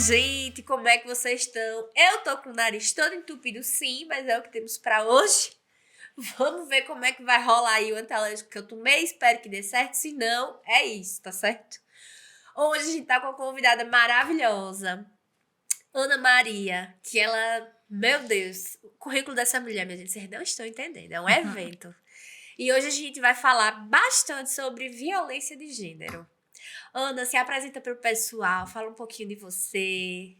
gente, como é que vocês estão? Eu tô com o nariz todo entupido, sim, mas é o que temos pra hoje. Vamos ver como é que vai rolar aí o antialérgico que eu tomei. Espero que dê certo, se não, é isso, tá certo? Hoje a gente tá com uma convidada maravilhosa, Ana Maria, que ela, meu Deus, o currículo dessa mulher, minha gente, vocês não estão entendendo, é um evento. E hoje a gente vai falar bastante sobre violência de gênero. Ana, se apresenta para o pessoal, fala um pouquinho de você.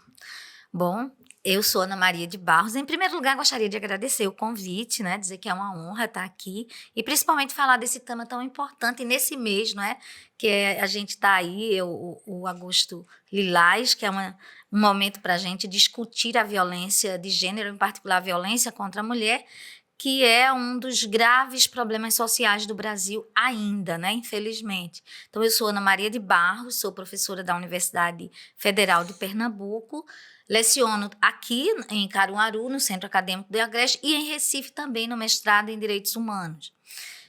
Bom, eu sou Ana Maria de Barros. Em primeiro lugar, gostaria de agradecer o convite, né? Dizer que é uma honra estar aqui e principalmente falar desse tema tão importante nesse mês, não é? A gente está aí, o Agosto Lilás, que é um momento para a gente discutir a violência de gênero, em particular a violência contra a mulher, que é um dos graves problemas sociais do Brasil ainda, né? Infelizmente. Então, eu sou Ana Maria de Barros, sou professora da Universidade Federal de Pernambuco, leciono aqui em Caruaru, no Centro Acadêmico do Agreste, e em Recife também, no mestrado em Direitos Humanos.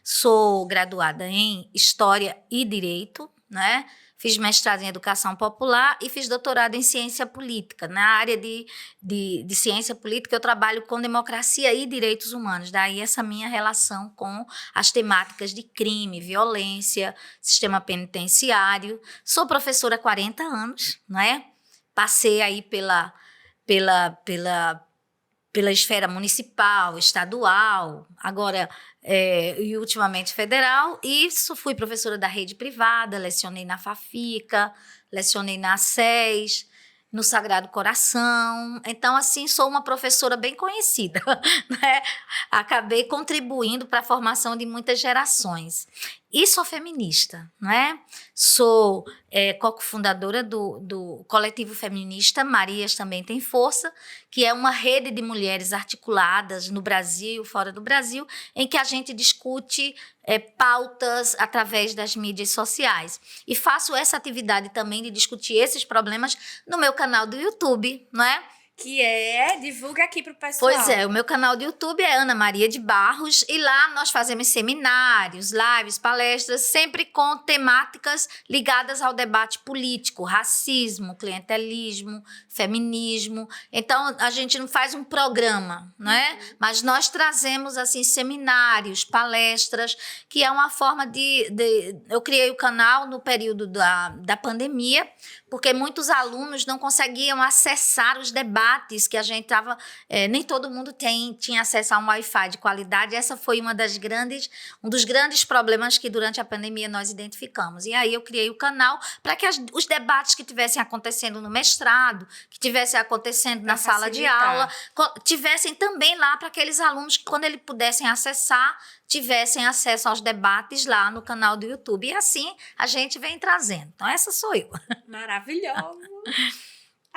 Sou graduada em História e Direito, né? Fiz mestrado em Educação Popular e fiz doutorado em Ciência Política. Na área de Ciência Política, eu trabalho com democracia e direitos humanos. Daí essa minha relação com as temáticas de crime, violência, sistema penitenciário. Sou professora há 40 anos, né? Passei aí pela esfera municipal, estadual, agora e ultimamente federal, e fui professora da rede privada, lecionei na Fafica, lecionei na SES, no Sagrado Coração. Então, assim, sou uma professora bem conhecida, né? Acabei contribuindo para a formação de muitas gerações. E sou feminista, não é? Sou co-fundadora do coletivo feminista Marias Também Tem Força, que é uma rede de mulheres articuladas no Brasil, fora do Brasil, em que a gente discute pautas através das mídias sociais. E faço essa atividade também de discutir esses problemas no meu canal do YouTube, não é? Que divulga aqui pro pessoal. Pois é, o meu canal do YouTube é Ana Maria de Barros e lá nós fazemos seminários, lives, palestras, sempre com temáticas ligadas ao debate político, racismo, clientelismo, feminismo. Então, a gente não faz um programa, não é? Mas nós trazemos, assim, seminários, palestras, que é uma forma Eu criei o canal no período da pandemia, porque muitos alunos não conseguiam acessar os debates que a gente estava... nem todo mundo tinha acesso a um Wi-Fi de qualidade. Essa foi um dos grandes problemas que durante a pandemia nós identificamos. E aí eu criei o canal para que os debates que estivessem acontecendo no mestrado, que estivessem acontecendo na sala de aula, tivessem também lá para aqueles alunos que, quando eles pudessem acessar, tivessem acesso aos debates lá no canal do YouTube. E assim a gente vem trazendo. Então, essa sou eu. Maravilhoso!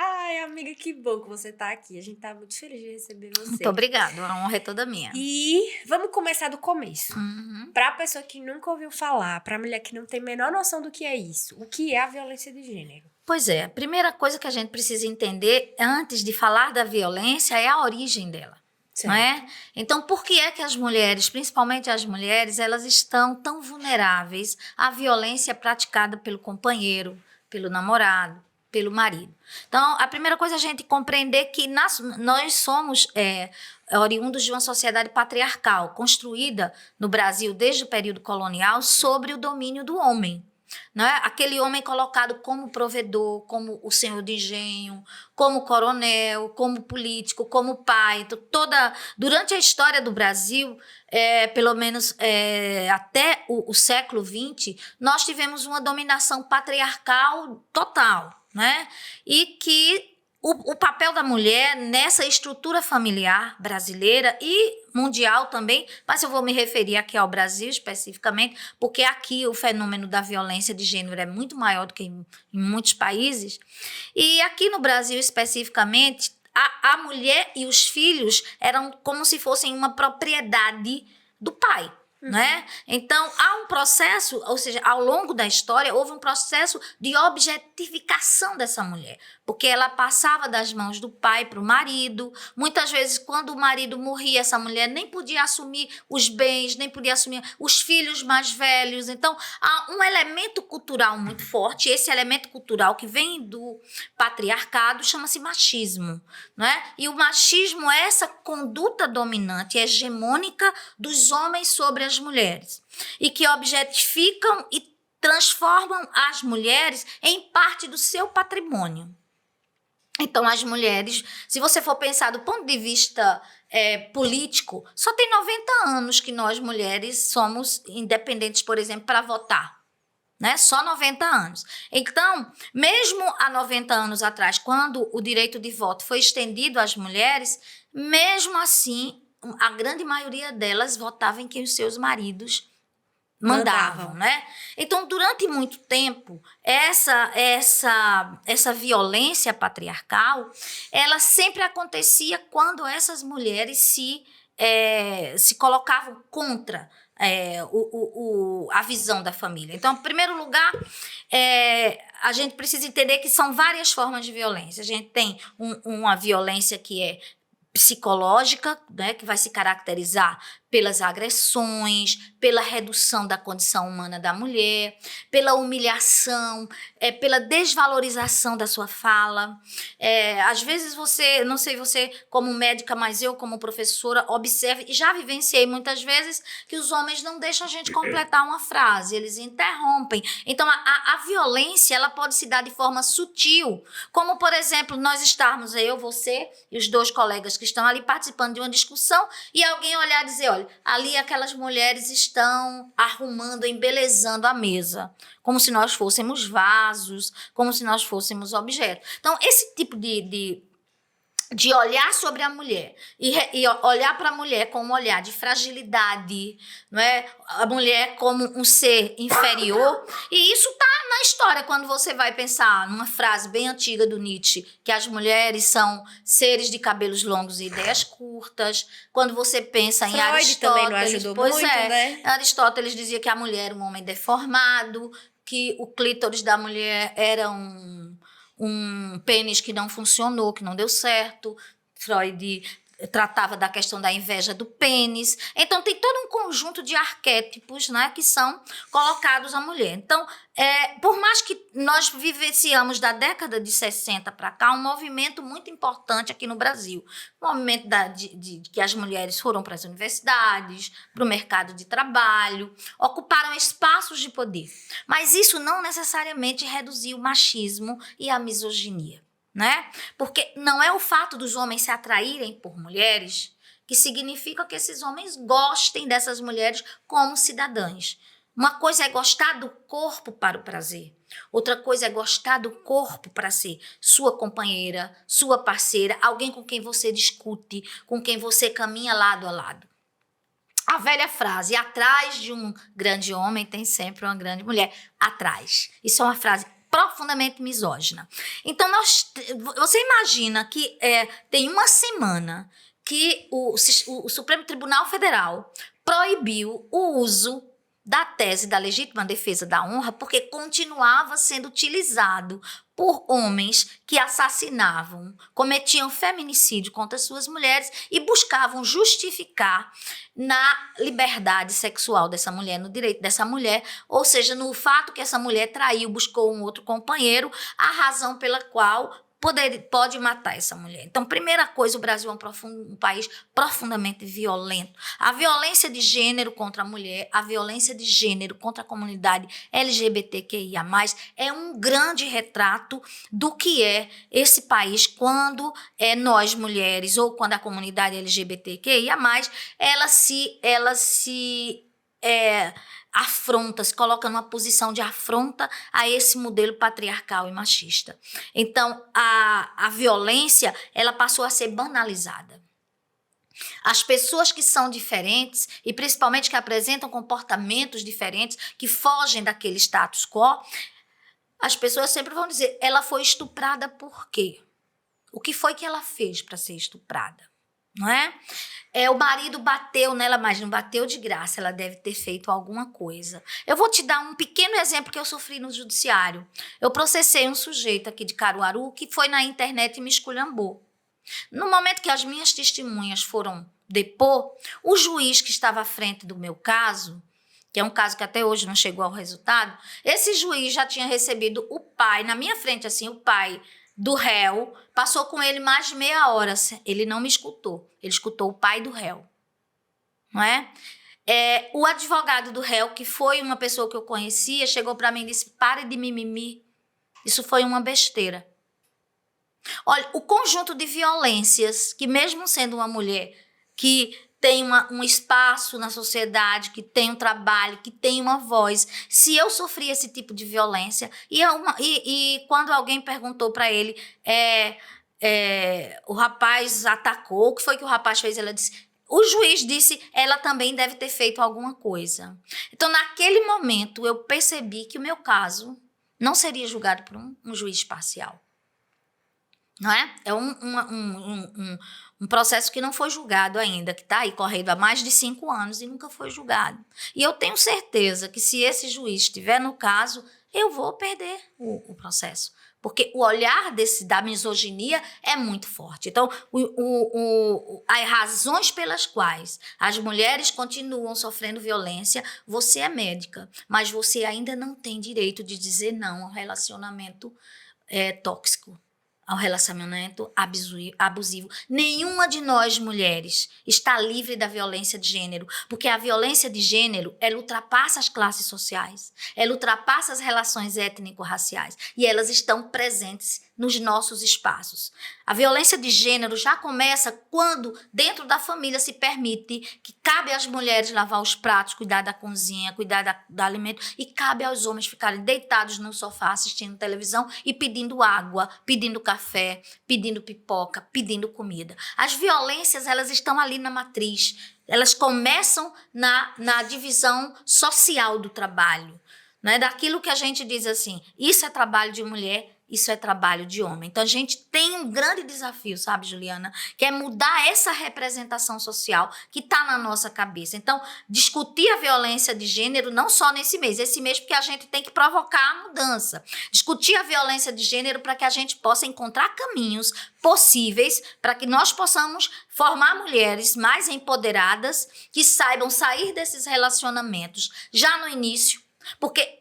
Ai, amiga, que bom que você tá aqui. A gente tá muito feliz de receber você. Muito obrigada, a honra é toda minha. E vamos começar do começo. Uhum. Pra pessoa que nunca ouviu falar, pra mulher que não tem a menor noção do que é isso, o que é a violência de gênero? Pois é, a primeira coisa que a gente precisa entender, antes de falar da violência, é a origem dela. Não é? Então, por que é que as mulheres, principalmente as mulheres, elas estão tão vulneráveis à violência praticada pelo companheiro, pelo namorado, pelo marido? Então, a primeira coisa é a gente compreender que nós somos oriundos de uma sociedade patriarcal, construída no Brasil desde o período colonial sobre o domínio do homem. Não é? Aquele homem colocado como provedor, como o senhor de engenho, como coronel, como político, como pai. Então, durante a história do Brasil, pelo menos até o século XX, nós tivemos uma dominação patriarcal total, né? E que o papel da mulher nessa estrutura familiar brasileira e mundial também, mas eu vou me referir aqui ao Brasil especificamente, porque aqui o fenômeno da violência de gênero é muito maior do que em muitos países. E aqui no Brasil especificamente, a mulher e os filhos eram como se fossem uma propriedade do pai. Né? Então, há um processo, ou seja, ao longo da história, houve um processo de objetificação dessa mulher. porque ela passava das mãos do pai para o marido. Muitas vezes, quando o marido morria, essa mulher nem podia assumir os bens, nem podia assumir os filhos mais velhos. Então, há um elemento cultural muito forte. Esse elemento cultural que vem do patriarcado chama-se machismo, não é? E o machismo é essa conduta dominante, hegemônica dos homens sobre as mulheres, e que objetificam e transformam as mulheres em parte do seu patrimônio. Então, as mulheres, se você for pensar do ponto de vista político, só tem 90 anos que nós mulheres somos independentes, por exemplo, para votar. Né? Só 90 anos. Então, mesmo há 90 anos atrás, quando o direito de voto foi estendido às mulheres, mesmo assim, a grande maioria delas votava em quem os seus maridos mandavam, né? Então, durante muito tempo, essa violência patriarcal, ela sempre acontecia quando essas mulheres se colocavam contra a visão da família. Então, em primeiro lugar, a gente precisa entender que são várias formas de violência. A gente tem uma violência que é psicológica, né, que vai se caracterizar pelas agressões, pela redução da condição humana da mulher, pela humilhação, pela desvalorização da sua fala. Às vezes você, não sei você como médica, mas eu como professora observo e já vivenciei muitas vezes que os homens não deixam a gente completar uma frase, eles interrompem. Então a violência ela pode se dar de forma sutil, como por exemplo nós estarmos, eu, você e os dois colegas que estão ali participando de uma discussão e alguém olhar e dizer, olha, ali aquelas mulheres estão arrumando, embelezando a mesa, como se nós fôssemos vasos, como se nós fôssemos objetos. Então, esse tipo de olhar sobre a mulher e olhar para a mulher com um olhar de fragilidade, não é? A mulher como um ser inferior. E isso está na história, quando você vai pensar numa frase bem antiga do Nietzsche, que as mulheres são seres de cabelos longos e ideias curtas. Quando você pensa em Aristóteles, também não ajudou muito, né? Aristóteles dizia que a mulher era um homem deformado, que o clítoris da mulher era um pênis que não funcionou, que não deu certo. Freud tratava da questão da inveja do pênis. Então, tem todo um conjunto de arquétipos, né, que são colocados à mulher. Então, por mais que nós vivenciamos da década de 60 para cá um movimento muito importante aqui no Brasil, o movimento de que as mulheres foram para as universidades, para o mercado de trabalho, ocuparam espaços de poder. Mas isso não necessariamente reduziu o machismo e a misoginia. Né? Porque não é o fato dos homens se atraírem por mulheres que significa que esses homens gostem dessas mulheres como cidadãs. Uma coisa é gostar do corpo para o prazer, outra coisa é gostar do corpo para ser sua companheira, sua parceira, alguém com quem você discute, com quem você caminha lado a lado. A velha frase, atrás de um grande homem tem sempre uma grande mulher. Atrás. Isso é uma frase profundamente misógina. Então, você imagina que tem uma semana que o Supremo Tribunal Federal proibiu o uso da tese da legítima defesa da honra porque continuava sendo utilizado por homens que assassinavam, cometiam feminicídio contra suas mulheres e buscavam justificar na liberdade sexual dessa mulher, no direito dessa mulher, ou seja, no fato que essa mulher traiu, buscou um outro companheiro, a razão pela qual pode matar essa mulher. Então, primeira coisa, o Brasil é um país profundamente violento. A violência de gênero contra a mulher, a violência de gênero contra a comunidade LGBTQIA+, é um grande retrato do que é esse país quando nós, mulheres, ou quando a comunidade LGBTQIA+, ela se afronta, se coloca numa posição de afronta a esse modelo patriarcal e machista. Então, a violência, ela passou a ser banalizada. As pessoas que são diferentes, e principalmente que apresentam comportamentos diferentes, que fogem daquele status quo, as pessoas sempre vão dizer, ela foi estuprada por quê? O que foi que ela fez para ser estuprada? não é? O marido bateu nela, mas não bateu de graça, ela deve ter feito alguma coisa. Eu vou te dar um pequeno exemplo que eu sofri no judiciário. Eu processei um sujeito aqui de Caruaru que foi na internet e me esculhambou. No momento que as minhas testemunhas foram depor, o juiz que estava à frente do meu caso, que é um caso que até hoje não chegou ao resultado, esse juiz já tinha recebido o pai, na minha frente assim, o pai do réu, passou com ele mais de meia hora, ele não me escutou, ele escutou o pai do réu, não é? O advogado do réu, que foi uma pessoa que eu conhecia, chegou para mim e disse, pare de mimimi, isso foi uma besteira. Olha, o conjunto de violências, que mesmo sendo uma mulher que tem um espaço na sociedade, que tem um trabalho, que tem uma voz, se eu sofri esse tipo de violência, e quando alguém perguntou para ele, o rapaz atacou, o que foi que o rapaz fez? Ela disse, o juiz disse, ela também deve ter feito alguma coisa. Então, naquele momento, eu percebi que o meu caso não seria julgado por um juiz parcial. Não é? É um processo que não foi julgado ainda, que está aí correndo há mais de 5 anos e nunca foi julgado. E eu tenho certeza que se esse juiz estiver no caso, eu vou perder o processo. Porque o olhar da misoginia é muito forte. Então, as razões pelas quais as mulheres continuam sofrendo violência, você é médica, mas você ainda não tem direito de dizer não ao relacionamento tóxico, ao relacionamento abusivo. Nenhuma de nós, mulheres, está livre da violência de gênero, porque a violência de gênero, ela ultrapassa as classes sociais, ela ultrapassa as relações étnico-raciais, e elas estão presentes nos nossos espaços. A violência de gênero já começa quando, dentro da família, se permite que cabe às mulheres lavar os pratos, cuidar da cozinha, cuidar do alimento, e cabe aos homens ficarem deitados no sofá assistindo televisão e pedindo água, pedindo café, pedindo pipoca, pedindo comida. As violências, elas estão ali na matriz, elas começam na divisão social do trabalho, né? Daquilo que a gente diz assim, isso é trabalho de mulher, isso é trabalho de homem. Então, a gente tem um grande desafio, sabe, Juliana? Que é mudar essa representação social que está na nossa cabeça. Então, discutir a violência de gênero não só nesse mês. Esse mês porque a gente tem que provocar a mudança. Discutir a violência de gênero para que a gente possa encontrar caminhos possíveis para que nós possamos formar mulheres mais empoderadas que saibam sair desses relacionamentos já no início. Porque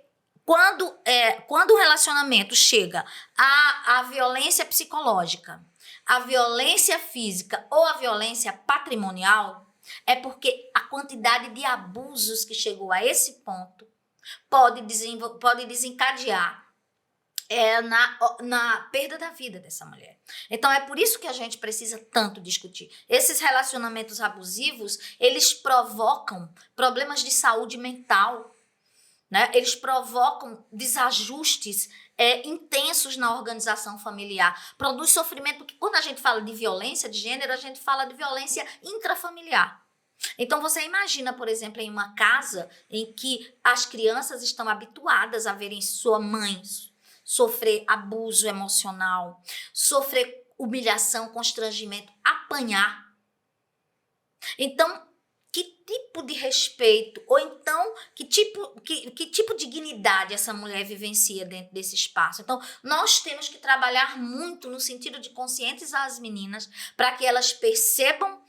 quando o relacionamento chega à violência psicológica, à violência física ou à violência patrimonial, é porque a quantidade de abusos que chegou a esse ponto pode desencadear na perda da vida dessa mulher. Então, é por isso que a gente precisa tanto discutir. Esses relacionamentos abusivos, eles provocam problemas de saúde mental, né? Eles provocam desajustes intensos na organização familiar. Produz sofrimento, porque quando a gente fala de violência de gênero, a gente fala de violência intrafamiliar. Então, você imagina, por exemplo, em uma casa em que as crianças estão habituadas a verem sua mãe sofrer abuso emocional, sofrer humilhação, constrangimento, apanhar. Então, que tipo de respeito, ou então que tipo de dignidade essa mulher vivencia dentro desse espaço? Então, nós temos que trabalhar muito no sentido de conscientizar as meninas para que elas percebam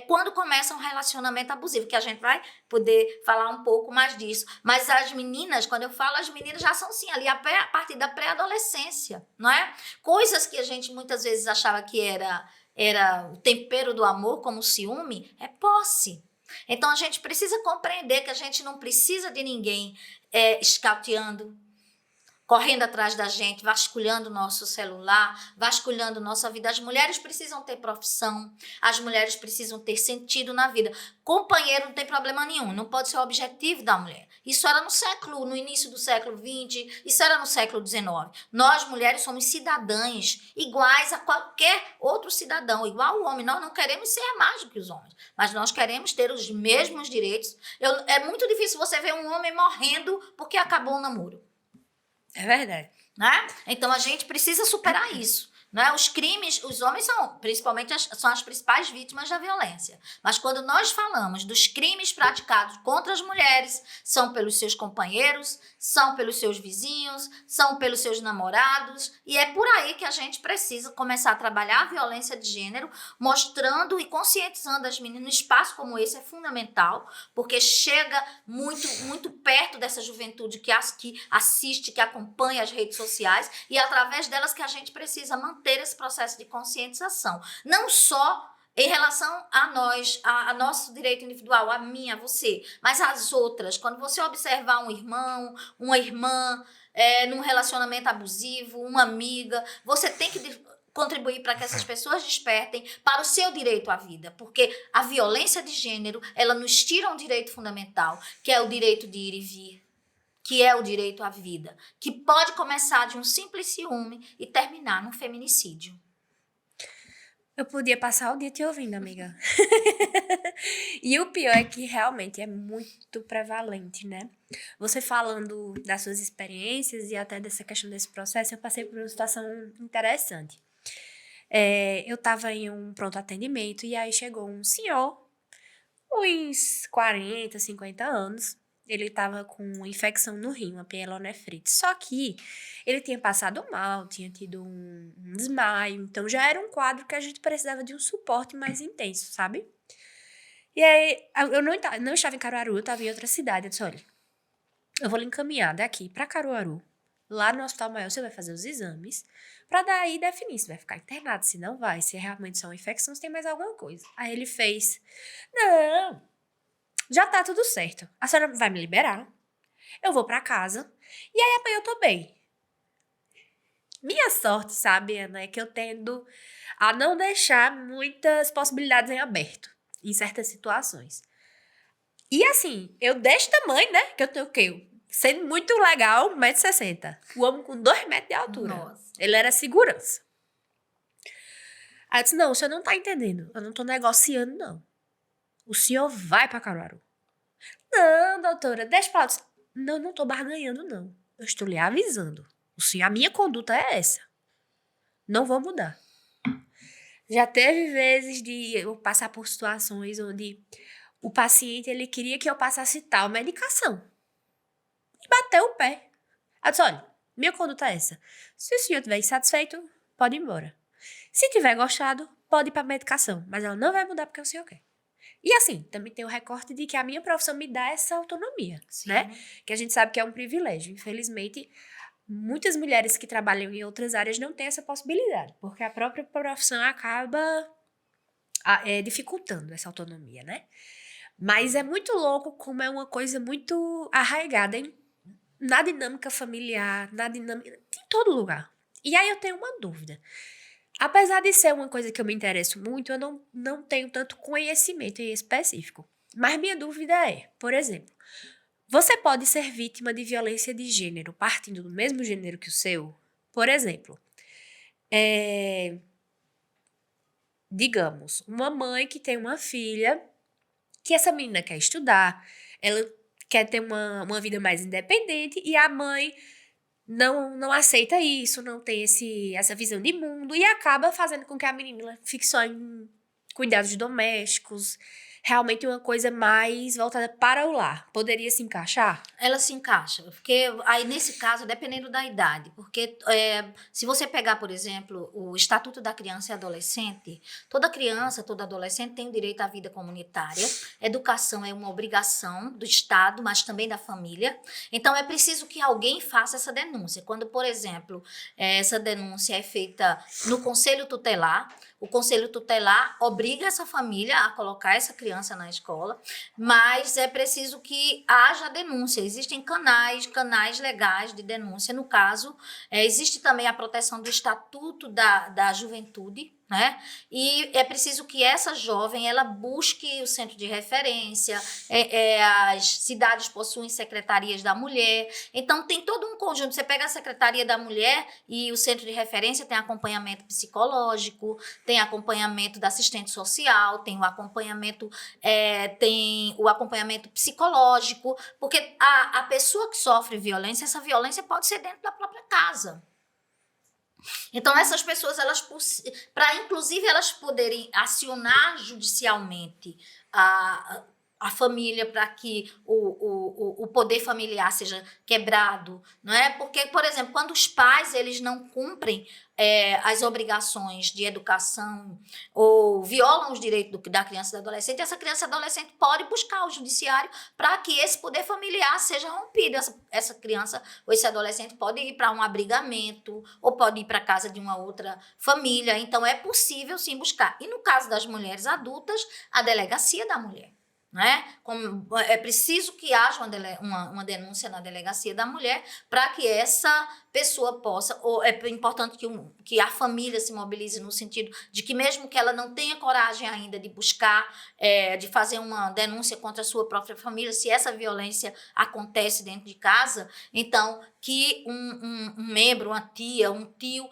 quando começa um relacionamento abusivo, que a gente vai poder falar um pouco mais disso. Mas as meninas, quando eu falo, as meninas já são sim ali a partir da pré-adolescência, não é? Coisas que a gente muitas vezes achava que era o tempero do amor, como o ciúme, é posse. Então, a gente precisa compreender que a gente não precisa de ninguém escauteando, correndo atrás da gente, vasculhando nosso celular, vasculhando nossa vida. As mulheres precisam ter profissão, as mulheres precisam ter sentido na vida. Companheiro não tem problema nenhum, não pode ser o objetivo da mulher. Isso era no início do século XX, isso era no século XIX. Nós, mulheres, somos cidadãs iguais a qualquer outro cidadão, igual o homem. Nós não queremos ser mais do que os homens, mas nós queremos ter os mesmos direitos. É muito difícil você ver um homem morrendo porque acabou o namoro. É verdade. Né? Então, a gente precisa superar isso. Né? Os crimes, os homens são, principalmente, são as principais vítimas da violência. Mas quando nós falamos dos crimes praticados contra as mulheres, são pelos seus companheiros, são pelos seus vizinhos, são pelos seus namorados, e é por aí que a gente precisa começar a trabalhar a violência de gênero, mostrando e conscientizando as meninas. Um espaço como esse é fundamental, porque chega muito, muito perto dessa juventude que assiste, que acompanha as redes sociais, e é através delas que a gente precisa manter esse processo de conscientização. Não só em relação a nós, a nosso direito individual, a mim, a você, mas as outras. Quando você observar um irmão, uma irmã, num relacionamento abusivo, uma amiga, você tem que contribuir para que essas pessoas despertem para o seu direito à vida, porque a violência de gênero, ela nos tira um direito fundamental, que é o direito de ir e vir, que é o direito à vida, que pode começar de um simples ciúme e terminar num feminicídio. Eu podia passar o dia te ouvindo, amiga. E o pior é que realmente é muito prevalente, né? Você falando das suas experiências e até dessa questão desse processo, eu passei por uma situação interessante. Eu estava em um pronto atendimento e aí chegou um senhor, uns 40, 50 anos. Ele estava com infecção no rim, uma pielonefrite. Só que ele tinha passado mal, tinha tido um desmaio. Então, já era um quadro que a gente precisava de um suporte mais intenso, sabe? E aí, eu não estava em Caruaru, eu estava em outra cidade. Eu disse, olha, eu vou lhe encaminhar daqui para Caruaru. Lá no Hospital Maior, você vai fazer os exames, para daí definir se vai ficar internado, se não vai, se realmente só uma infecção, se tem mais alguma coisa. Aí ele fez, não, já tá tudo certo. A senhora vai me liberar, eu vou pra casa, e aí amanhã eu tô bem. Minha sorte, sabe, Ana, é que eu tendo a não deixar muitas possibilidades em aberto, em certas situações. E assim, eu deste tamanho, né, que eu tenho o quê? Sendo muito legal, 1,60 m. O homem com 2 metros de altura. Nossa. Ele era segurança. Aí eu disse, não, o senhor não tá entendendo. Eu não tô negociando, não. O senhor vai pra Caruaru. Não, doutora, deixa pra lá. Não, não tô barganhando, não. Eu estou lhe avisando. A minha conduta é essa. Não vou mudar. Já teve vezes de eu passar por situações onde o paciente, ele queria que eu passasse tal medicação. E bateu o pé. Eu disse, olha, minha conduta é essa. Se o senhor estiver insatisfeito, pode ir embora. Se tiver gostado, pode ir pra medicação. Mas ela não vai mudar porque o senhor quer. E assim, também tem o recorte de que a minha profissão me dá essa autonomia, Sim. né? Que a gente sabe que é um privilégio. Infelizmente, muitas mulheres que trabalham em outras áreas não têm essa possibilidade, porque a própria profissão acaba dificultando essa autonomia, né? Mas é muito louco como é uma coisa muito arraigada na dinâmica familiar, em todo lugar. E aí eu tenho uma dúvida. Apesar de ser uma coisa que eu me interesso muito, eu não tenho tanto conhecimento em específico. Mas minha dúvida é, por exemplo, você pode ser vítima de violência de gênero partindo do mesmo gênero que o seu? Por exemplo, digamos, uma mãe que tem uma filha, que essa menina quer estudar, ela quer ter uma vida mais independente e a mãe não aceita isso, não tem essa visão de mundo e acaba fazendo com que a menina fique só em cuidados domésticos, realmente uma coisa mais voltada para o lar. Poderia se encaixar? Ela se encaixa, porque aí nesse caso, dependendo da idade, porque se você pegar, por exemplo, o Estatuto da Criança e Adolescente, toda criança, todo adolescente tem o direito à vida comunitária, educação é uma obrigação do Estado, mas também da família, então é preciso que alguém faça essa denúncia. Quando, por exemplo, essa denúncia é feita no Conselho Tutelar, o Conselho Tutelar obriga essa família a colocar essa criança na escola, mas é preciso que haja denúncia. Existem canais legais de denúncia. No caso, existe também a proteção do Estatuto da Juventude, né? E é preciso que essa jovem ela busque o centro de referência, as cidades possuem secretarias da mulher, então tem todo um conjunto. Você pega a Secretaria da Mulher e o centro de referência tem acompanhamento psicológico, tem acompanhamento da assistente social, tem o acompanhamento psicológico, porque a pessoa que sofre violência, essa violência pode ser dentro da própria casa. Então, essas pessoas, para inclusive elas poderem acionar judicialmente a família para que o poder familiar seja quebrado, não é? Porque, por exemplo, quando os pais eles não cumprem as obrigações de educação ou violam os direitos da criança e do adolescente, essa criança e adolescente pode buscar o judiciário para que esse poder familiar seja rompido. Essa criança ou esse adolescente pode ir para um abrigamento ou pode ir para a casa de uma outra família. Então, é possível, sim, buscar. E no caso das mulheres adultas, a delegacia da mulher. Né? É preciso que haja uma denúncia na delegacia da mulher para que essa pessoa possa, ou é importante que a família se mobilize no sentido de que mesmo que ela não tenha coragem ainda de buscar, de fazer uma denúncia contra a sua própria família, se essa violência acontece dentro de casa, então que um membro, uma tia, um tio,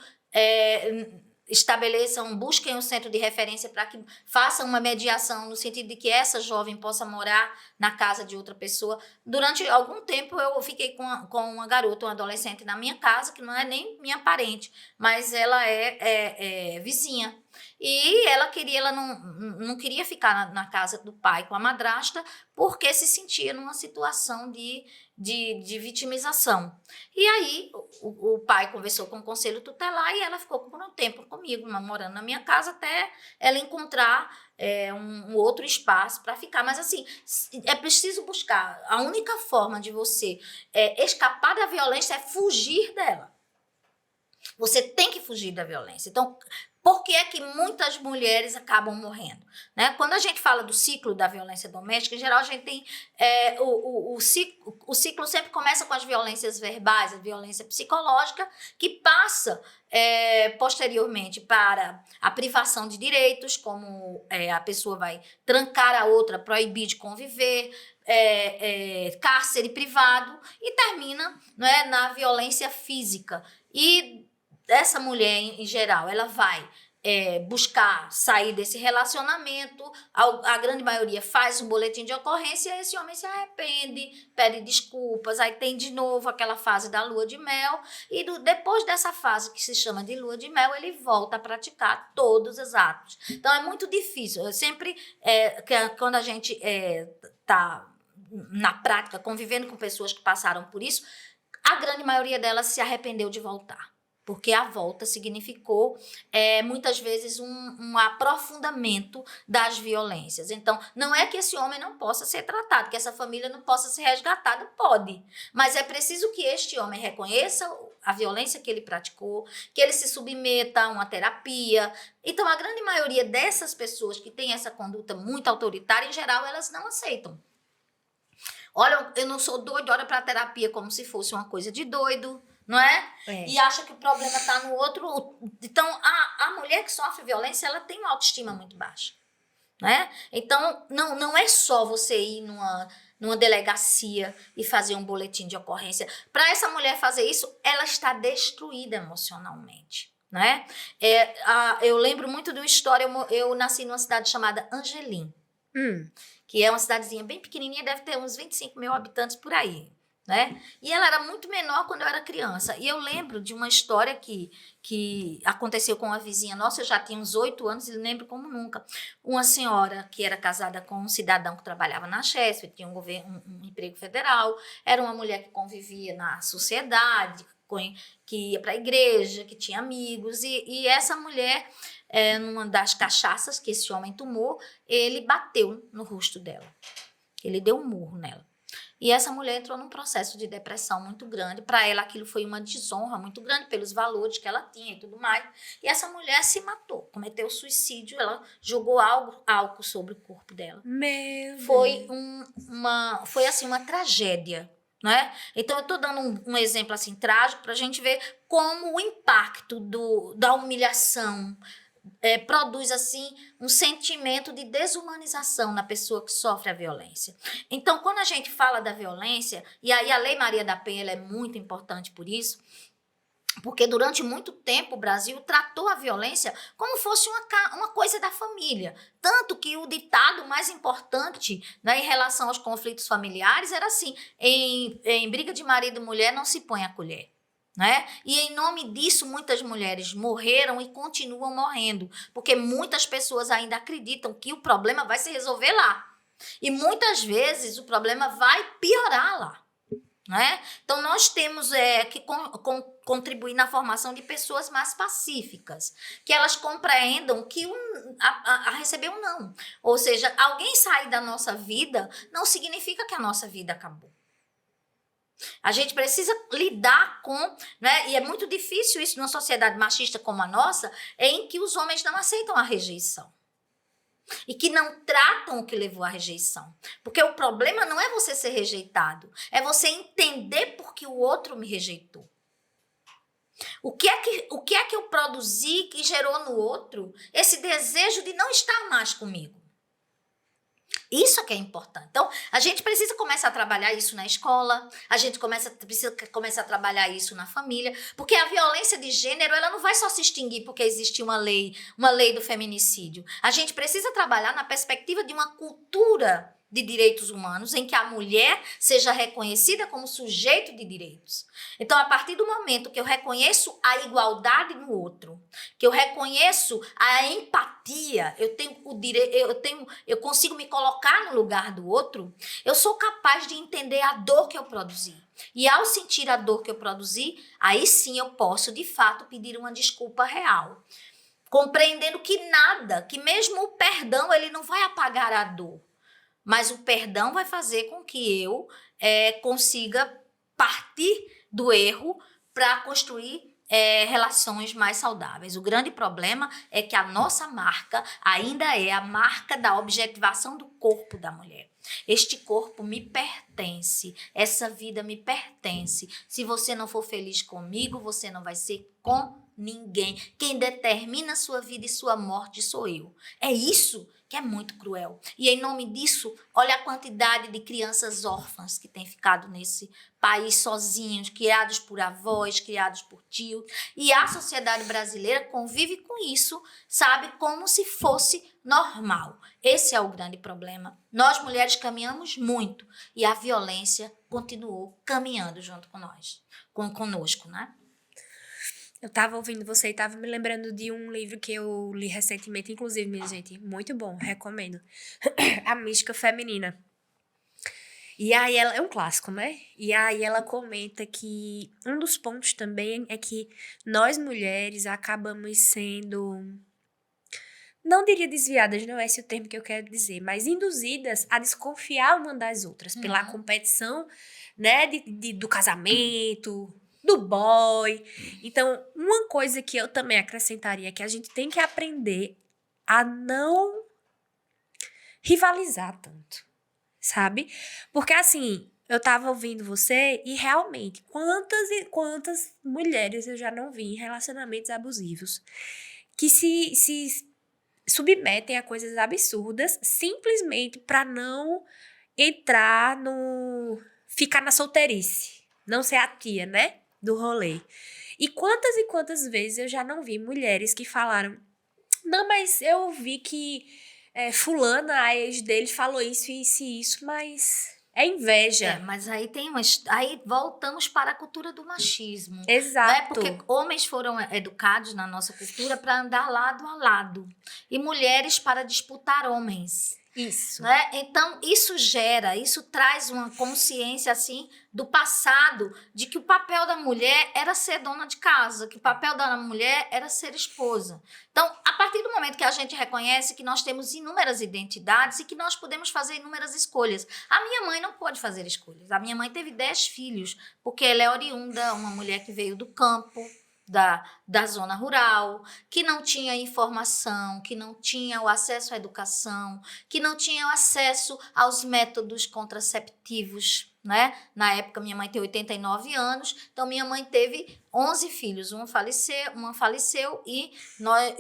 busquem um centro de referência para que façam uma mediação no sentido de que essa jovem possa morar na casa de outra pessoa. Durante algum tempo eu fiquei com uma garota, uma adolescente na minha casa, que não é nem minha parente, mas ela é vizinha. E ela não queria ficar na casa do pai com a madrasta porque se sentia numa situação de vitimização. E aí o pai conversou com o conselho tutelar e ela ficou por um tempo comigo, morando na minha casa até ela encontrar um outro espaço para ficar. Mas assim, é preciso buscar. A única forma de você escapar da violência é fugir dela. Você tem que fugir da violência. Então, por que é que muitas mulheres acabam morrendo? Né? Quando a gente fala do ciclo da violência doméstica, em geral a gente tem o ciclo sempre começa com as violências verbais, a violência psicológica, que passa posteriormente para a privação de direitos, como a pessoa vai trancar a outra, proibir de conviver, cárcere privado, e termina, né, na violência física. E essa mulher, em geral, ela vai buscar sair desse relacionamento, a grande maioria faz um boletim de ocorrência, esse homem se arrepende, pede desculpas, aí tem de novo aquela fase da lua de mel, e depois dessa fase que se chama de lua de mel, ele volta a praticar todos os atos. Então, é muito difícil. Eu sempre, quando a gente está na prática, convivendo com pessoas que passaram por isso, a grande maioria delas se arrependeu de voltar. Porque a volta significou, muitas vezes, um aprofundamento das violências. Então, não é que esse homem não possa ser tratado, que essa família não possa ser resgatada, pode. Mas é preciso que este homem reconheça a violência que ele praticou, que ele se submeta a uma terapia. Então, a grande maioria dessas pessoas que têm essa conduta muito autoritária, em geral, elas não aceitam. Olha, eu não sou doido, olha para a terapia como se fosse uma coisa de doido. Não é? E acha que o problema está no outro. Então, a mulher que sofre violência, ela tem uma autoestima muito baixa. Né? Então, não é só você ir numa delegacia e fazer um boletim de ocorrência. Para essa mulher fazer isso, ela está destruída emocionalmente. Né? Eu lembro muito de uma história, eu nasci numa cidade chamada Angelim, que é uma cidadezinha bem pequenininha, deve ter uns 25 mil habitantes por aí. Né? E ela era muito menor quando eu era criança. E eu lembro de uma história que aconteceu com uma vizinha nossa, eu já tinha uns 8 anos e lembro como nunca. Uma senhora que era casada com um cidadão que trabalhava na Chesf, tinha um emprego federal, era uma mulher que convivia na sociedade, que ia para a igreja, que tinha amigos, e essa mulher, numa das cachaças que esse homem tomou, ele bateu no rosto dela. Ele deu um murro nela. E essa mulher entrou num processo de depressão muito grande. Para ela, aquilo foi uma desonra muito grande pelos valores que ela tinha e tudo mais. E essa mulher se matou, cometeu suicídio. Ela jogou álcool sobre o corpo dela. Foi uma tragédia. Né? Então, eu estou dando um exemplo assim, trágico para a gente ver como o impacto da humilhação produz assim um sentimento de desumanização na pessoa que sofre a violência. Então, quando a gente fala da violência, e aí a Lei Maria da Penha ela é muito importante por isso, porque durante muito tempo o Brasil tratou a violência como fosse uma coisa da família. Tanto que o ditado mais importante, né, em relação aos conflitos familiares era assim, em briga de marido e mulher não se põe a colher. né? E em nome disso, muitas mulheres morreram e continuam morrendo, porque muitas pessoas ainda acreditam que o problema vai se resolver lá. E muitas vezes o problema vai piorar lá, né? Então, nós temos que contribuir na formação de pessoas mais pacíficas, que elas compreendam que a receber um não. Ou seja, alguém sair da nossa vida não significa que a nossa vida acabou. A gente precisa lidar com, né? E é muito difícil isso numa sociedade machista como a nossa, em que os homens não aceitam a rejeição. E que não tratam o que levou à rejeição. Porque o problema não é você ser rejeitado, é você entender por que o outro me rejeitou. O que é que eu produzi que gerou no outro esse desejo de não estar mais comigo? Isso é que é importante. Então, a gente precisa começar a trabalhar isso na escola, a gente precisa começar a trabalhar isso na família, porque a violência de gênero, ela não vai só se extinguir porque existe uma lei do feminicídio. A gente precisa trabalhar na perspectiva de uma cultura de direitos humanos, em que a mulher seja reconhecida como sujeito de direitos. Então, a partir do momento que eu reconheço a igualdade no outro, que eu reconheço a empatia, eu consigo me colocar no lugar do outro, eu sou capaz de entender a dor que eu produzi. E ao sentir a dor que eu produzi, aí sim eu posso, de fato, pedir uma desculpa real. Compreendendo que mesmo o perdão, ele não vai apagar a dor. Mas o perdão vai fazer com que eu consiga partir do erro para construir relações mais saudáveis. O grande problema é que a nossa marca ainda é a marca da objetivação do corpo da mulher. Este corpo me pertence, essa vida me pertence. Se você não for feliz comigo, você não vai ser com ninguém. Quem determina a sua vida e sua morte sou eu. É isso que é muito cruel. E em nome disso, olha a quantidade de crianças órfãs que têm ficado nesse país sozinhos, criados por avós, criados por tios. E a sociedade brasileira convive com isso, sabe, como se fosse normal. Esse é o grande problema. Nós, mulheres, caminhamos muito e a violência continuou caminhando junto com nós, conosco, né? Eu tava ouvindo você e tava me lembrando de um livro que eu li recentemente, inclusive, minha gente, muito bom, recomendo. A Mística Feminina. E aí ela é um clássico, né? E aí ela comenta que um dos pontos também é que nós mulheres acabamos sendo, não diria desviadas, não é esse o termo que eu quero dizer, mas induzidas a desconfiar uma das outras pela competição, né, do casamento, do boy. Então, uma coisa que eu também acrescentaria é que a gente tem que aprender a não rivalizar tanto, sabe? Porque, assim, eu tava ouvindo você e realmente, quantas e quantas mulheres eu já não vi em relacionamentos abusivos que se submetem a coisas absurdas simplesmente para não entrar ficar na solteirice, não ser a tia, né, do rolê. E quantas vezes eu já não vi mulheres que falaram: não, mas eu vi que fulana, a ex dele, falou isso, isso e isso, mas é inveja. Mas aí aí voltamos para a cultura do machismo. Exato. Né? Porque homens foram educados na nossa cultura para andar lado a lado. E mulheres para disputar homens. Isso. Né? Então, isso traz uma consciência, assim, do passado, de que o papel da mulher era ser dona de casa, que o papel da mulher era ser esposa. Então, a partir do momento que a gente reconhece que nós temos inúmeras identidades e que nós podemos fazer inúmeras escolhas. A minha mãe não pôde fazer escolhas. A minha mãe teve 10 filhos, porque ela é oriunda, uma mulher que veio do campo, da zona rural, que não tinha informação, que não tinha o acesso à educação, que não tinha o acesso aos métodos contraceptivos, né? Na época, minha mãe tem 89 anos, então minha mãe teve 11 filhos, uma faleceu e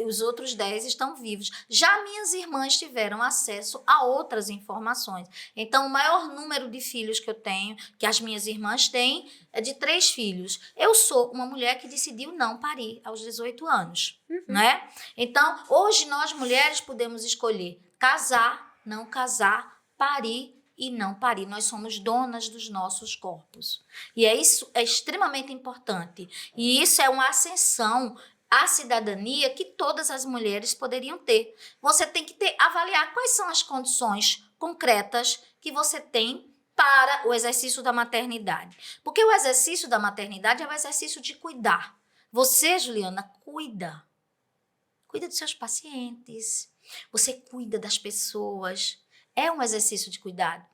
os outros 10 estão vivos. Já minhas irmãs tiveram acesso a outras informações. Então, o maior número de filhos que eu tenho, que as minhas irmãs têm, é de 3 filhos. Eu sou uma mulher que decidiu não parir aos 18 anos, né? Então, hoje nós mulheres podemos escolher casar, não casar, parir e não parir. Nós somos donas dos nossos corpos. E isso é extremamente importante. E isso é uma ascensão à cidadania que todas as mulheres poderiam ter. Você tem que avaliar quais são as condições concretas que você tem para o exercício da maternidade. Porque o exercício da maternidade é o exercício de cuidar. Você, Juliana, cuida. Cuida dos seus pacientes. Você cuida das pessoas. É um exercício de cuidado.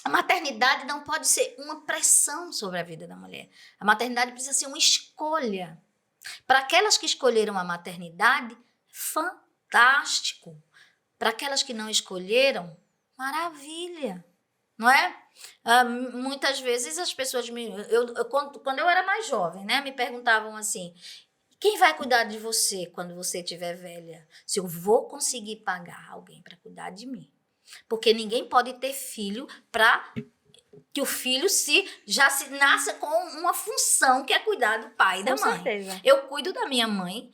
A maternidade não pode ser uma pressão sobre a vida da mulher. A maternidade precisa ser uma escolha. Para aquelas que escolheram a maternidade, fantástico. Para aquelas que não escolheram, maravilha. Não é? Muitas vezes as pessoas quando eu era mais jovem, né, me perguntavam assim: quem vai cuidar de você quando você estiver velha? Se eu vou conseguir pagar alguém para cuidar de mim. Porque ninguém pode ter filho para que o filho já se nasça com uma função que é cuidar do pai e da mãe. Certeza. Eu cuido da minha mãe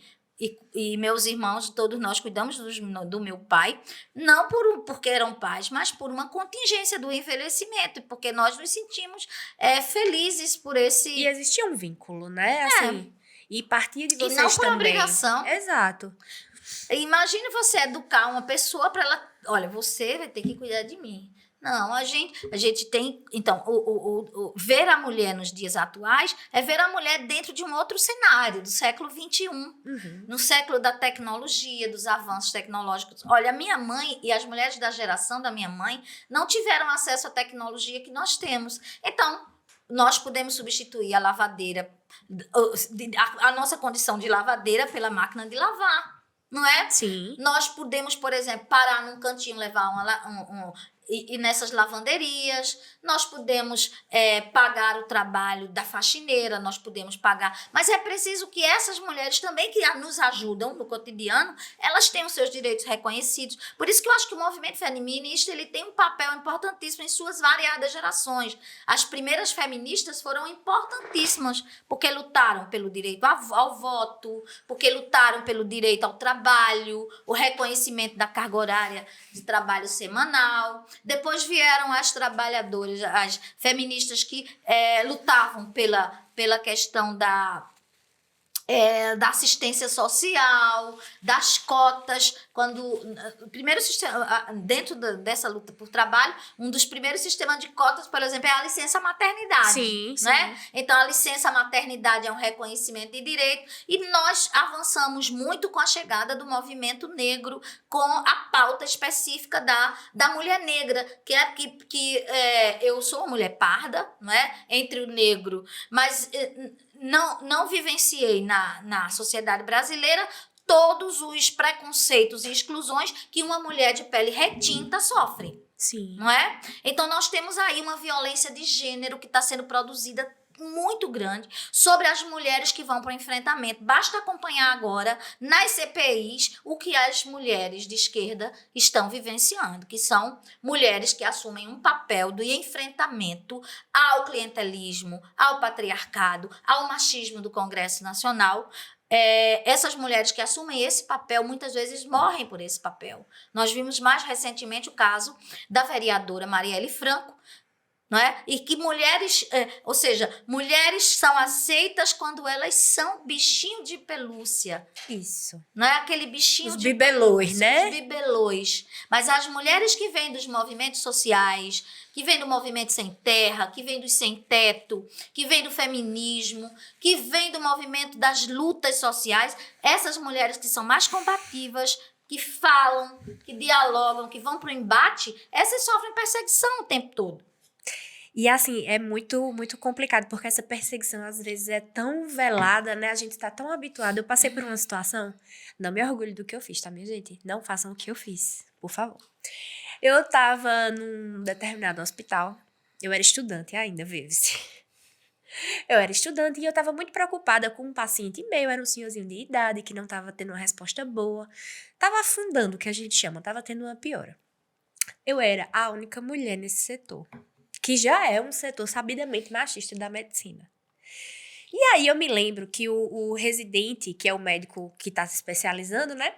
e meus irmãos, todos nós cuidamos do meu pai, não porque eram pais, mas por uma contingência do envelhecimento, porque nós nos sentimos felizes por esse... E existia um vínculo, né? Assim, e partia de vocês e não por também. obrigação. Exato. Imagine você educar uma pessoa para ela... Olha, você vai ter que cuidar de mim. Não, a gente tem... Então, ver a mulher nos dias atuais é ver a mulher dentro de um outro cenário, do século XXI. Uhum. No século da tecnologia, dos avanços tecnológicos. Olha, a minha mãe e as mulheres da geração da minha mãe não tiveram acesso à tecnologia que nós temos. Então, nós podemos substituir a lavadeira, a nossa condição de lavadeira pela máquina de lavar. Não é? Sim. Nós podemos, por exemplo, parar num cantinho, levar e nessas lavanderias, nós podemos pagar o trabalho da faxineira, nós podemos pagar... Mas é preciso que essas mulheres também, que nos ajudam no cotidiano, elas tenham seus direitos reconhecidos. Por isso que eu acho que o movimento feminista ele tem um papel importantíssimo em suas variadas gerações. As primeiras feministas foram importantíssimas, porque lutaram pelo direito ao voto, porque lutaram pelo direito ao trabalho, o reconhecimento da carga horária de trabalho semanal. Depois vieram as trabalhadoras, as feministas que lutavam pela questão da assistência social, das cotas, quando o primeiro sistema, dentro dessa luta por trabalho, um dos primeiros sistemas de cotas, por exemplo, é a licença maternidade. Sim, né? sim. Então, a licença maternidade é um reconhecimento de direito e nós avançamos muito com a chegada do movimento negro, com a pauta específica da mulher negra, que eu sou uma mulher parda, não é? Entre o negro, mas... Não vivenciei na sociedade brasileira todos os preconceitos e exclusões que uma mulher de pele retinta sofre. Sim. Não é? Então, nós temos aí uma violência de gênero que está sendo produzida muito grande sobre as mulheres que vão para o enfrentamento. Basta acompanhar agora nas CPIs o que as mulheres de esquerda estão vivenciando, que são mulheres que assumem um papel de enfrentamento ao clientelismo, ao patriarcado, ao machismo do Congresso Nacional. Essas mulheres que assumem esse papel muitas vezes morrem por esse papel. Nós vimos mais recentemente o caso da vereadora Marielle Franco, não é? E que mulheres, ou seja, mulheres são aceitas quando elas são bichinho de pelúcia. Isso. Não é aquele bichinho Os de bibelôs, pelúcia, né? Os bibelôs. Mas as mulheres que vêm dos movimentos sociais, que vêm do movimento sem terra, que vêm do sem teto, que vêm do feminismo, que vêm do movimento das lutas sociais, essas mulheres que são mais combativas, que falam, que dialogam, que vão para o embate, essas sofrem perseguição o tempo todo. E assim, é muito, muito complicado, porque essa perseguição às vezes é tão velada, né? A gente tá tão habituado. Eu passei por uma situação, não me orgulho do que eu fiz, tá, minha gente? Não façam o que eu fiz, por favor. Eu tava num determinado hospital, eu era estudante ainda, vive-se. Eu era estudante e eu tava muito preocupada com um paciente meu, era um senhorzinho de idade, que não tava tendo uma resposta boa. Tava afundando, o que a gente chama, tava tendo uma piora. Eu era a única mulher nesse setor, que já é um setor sabidamente machista da medicina. E aí eu me lembro que o residente, que é o médico que está se especializando, né?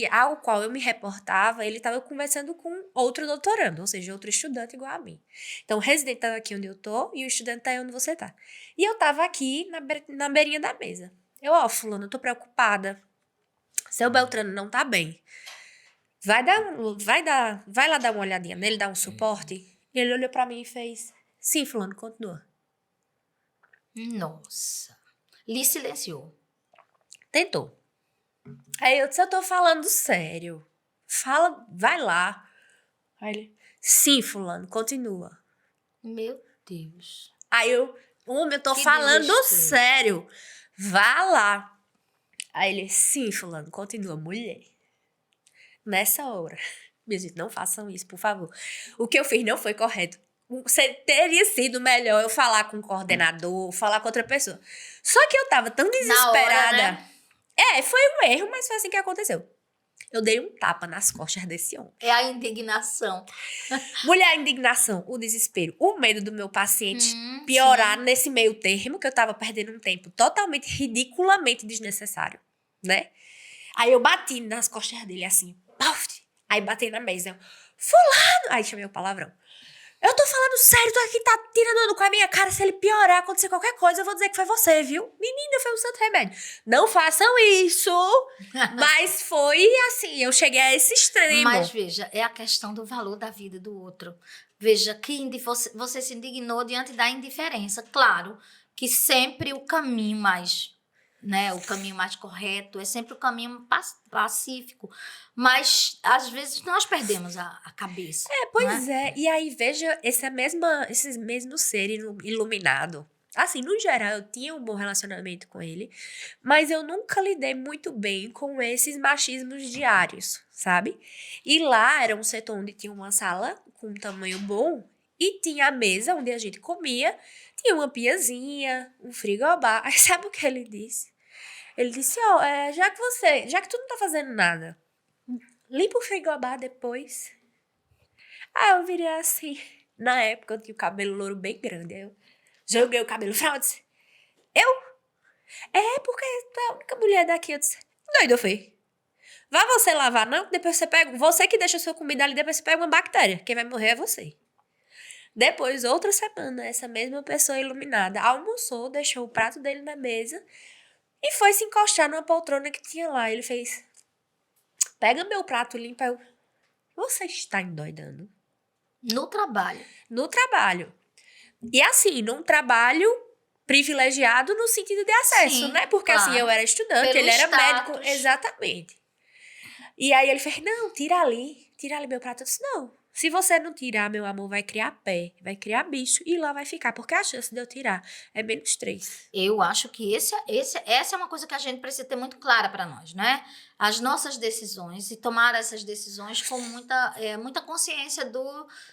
ao qual eu me reportava, ele estava conversando com outro doutorando, ou seja, outro estudante igual a mim. Então, o residente estava aqui onde eu tô e o estudante tá aí onde você tá. E eu tava aqui na beirinha da mesa. Fulano, eu tô preocupada. Seu Beltrano não tá bem. Vai lá dar uma olhadinha nele, dar um suporte. E ele olhou pra mim e fez, sim, fulano, continua. Nossa. Lhe silenciou. Tentou. Aí eu disse, eu tô falando sério. Fala, vai lá. Aí ele, sim, fulano, continua. Meu Deus. Aí eu tô Que falando desespero. sério. Vá lá. Aí ele, sim, fulano, continua, mulher. Nessa hora. Minha gente, não façam isso, por favor. O que eu fiz não foi correto. Teria sido melhor eu falar com o coordenador, falar com outra pessoa. Só que eu tava tão desesperada. Na hora, né? Foi um erro, mas foi assim que aconteceu. Eu dei um tapa nas costas desse homem. É a indignação. Mulher, a indignação, o desespero, o medo do meu paciente Sim. piorar nesse meio termo, que eu tava perdendo um tempo totalmente, ridiculamente desnecessário, né? Aí eu bati nas costas dele assim, paf, aí bati na mesa, eu, fulano, aí chamei o palavrão. Eu tô falando sério, tô aqui, tá tirando com a minha cara, se ele piorar, acontecer qualquer coisa, eu vou dizer que foi você, viu? Menina, foi um santo remédio. Não façam isso, mas foi assim, eu cheguei a esse extremo. Mas veja, é a questão do valor da vida do outro. Veja que você se indignou diante da indiferença. Claro que sempre o caminho mais, né, o caminho mais correto é sempre o caminho pacífico. Mas às vezes nós perdemos a cabeça. Pois é, e aí veja esse mesmo ser iluminado. Assim, no geral, eu tinha um bom relacionamento com ele, mas eu nunca lidei muito bem com esses machismos diários, sabe? E lá era um setor onde tinha uma sala com um tamanho bom e tinha a mesa onde a gente comia, tinha uma piazinha, um frigobar. Aí sabe o que ele disse? Ele disse, já que tu não tá fazendo nada, limpa o frigobar depois. Aí eu virei assim. Na época eu tinha o cabelo louro bem grande. Aí eu joguei o cabelo fora e disse, porque tu é a única mulher daqui. Eu disse, doido, eu fui. Vá você lavar, não? Depois você pega. Você que deixa a sua comida ali, depois você pega uma bactéria. Quem vai morrer é você. Depois, outra semana, essa mesma pessoa iluminada almoçou, deixou o prato dele na mesa e foi se encostar numa poltrona que tinha lá. Ele fez, pega meu prato e limpa. Eu, você está endoidando? No trabalho. No trabalho. E assim, num trabalho privilegiado no sentido de acesso, Sim, né? Porque claro. assim, eu era estudante, Pelo ele era status. médico, exatamente. E aí ele fez, não, tira ali meu prato. Eu disse, não, se você não tirar, meu amor, vai criar pé, vai criar bicho e lá vai ficar, porque a chance de eu tirar é -3. Eu acho que essa é uma coisa que a gente precisa ter muito clara para nós, né? As nossas decisões e tomar essas decisões com muita consciência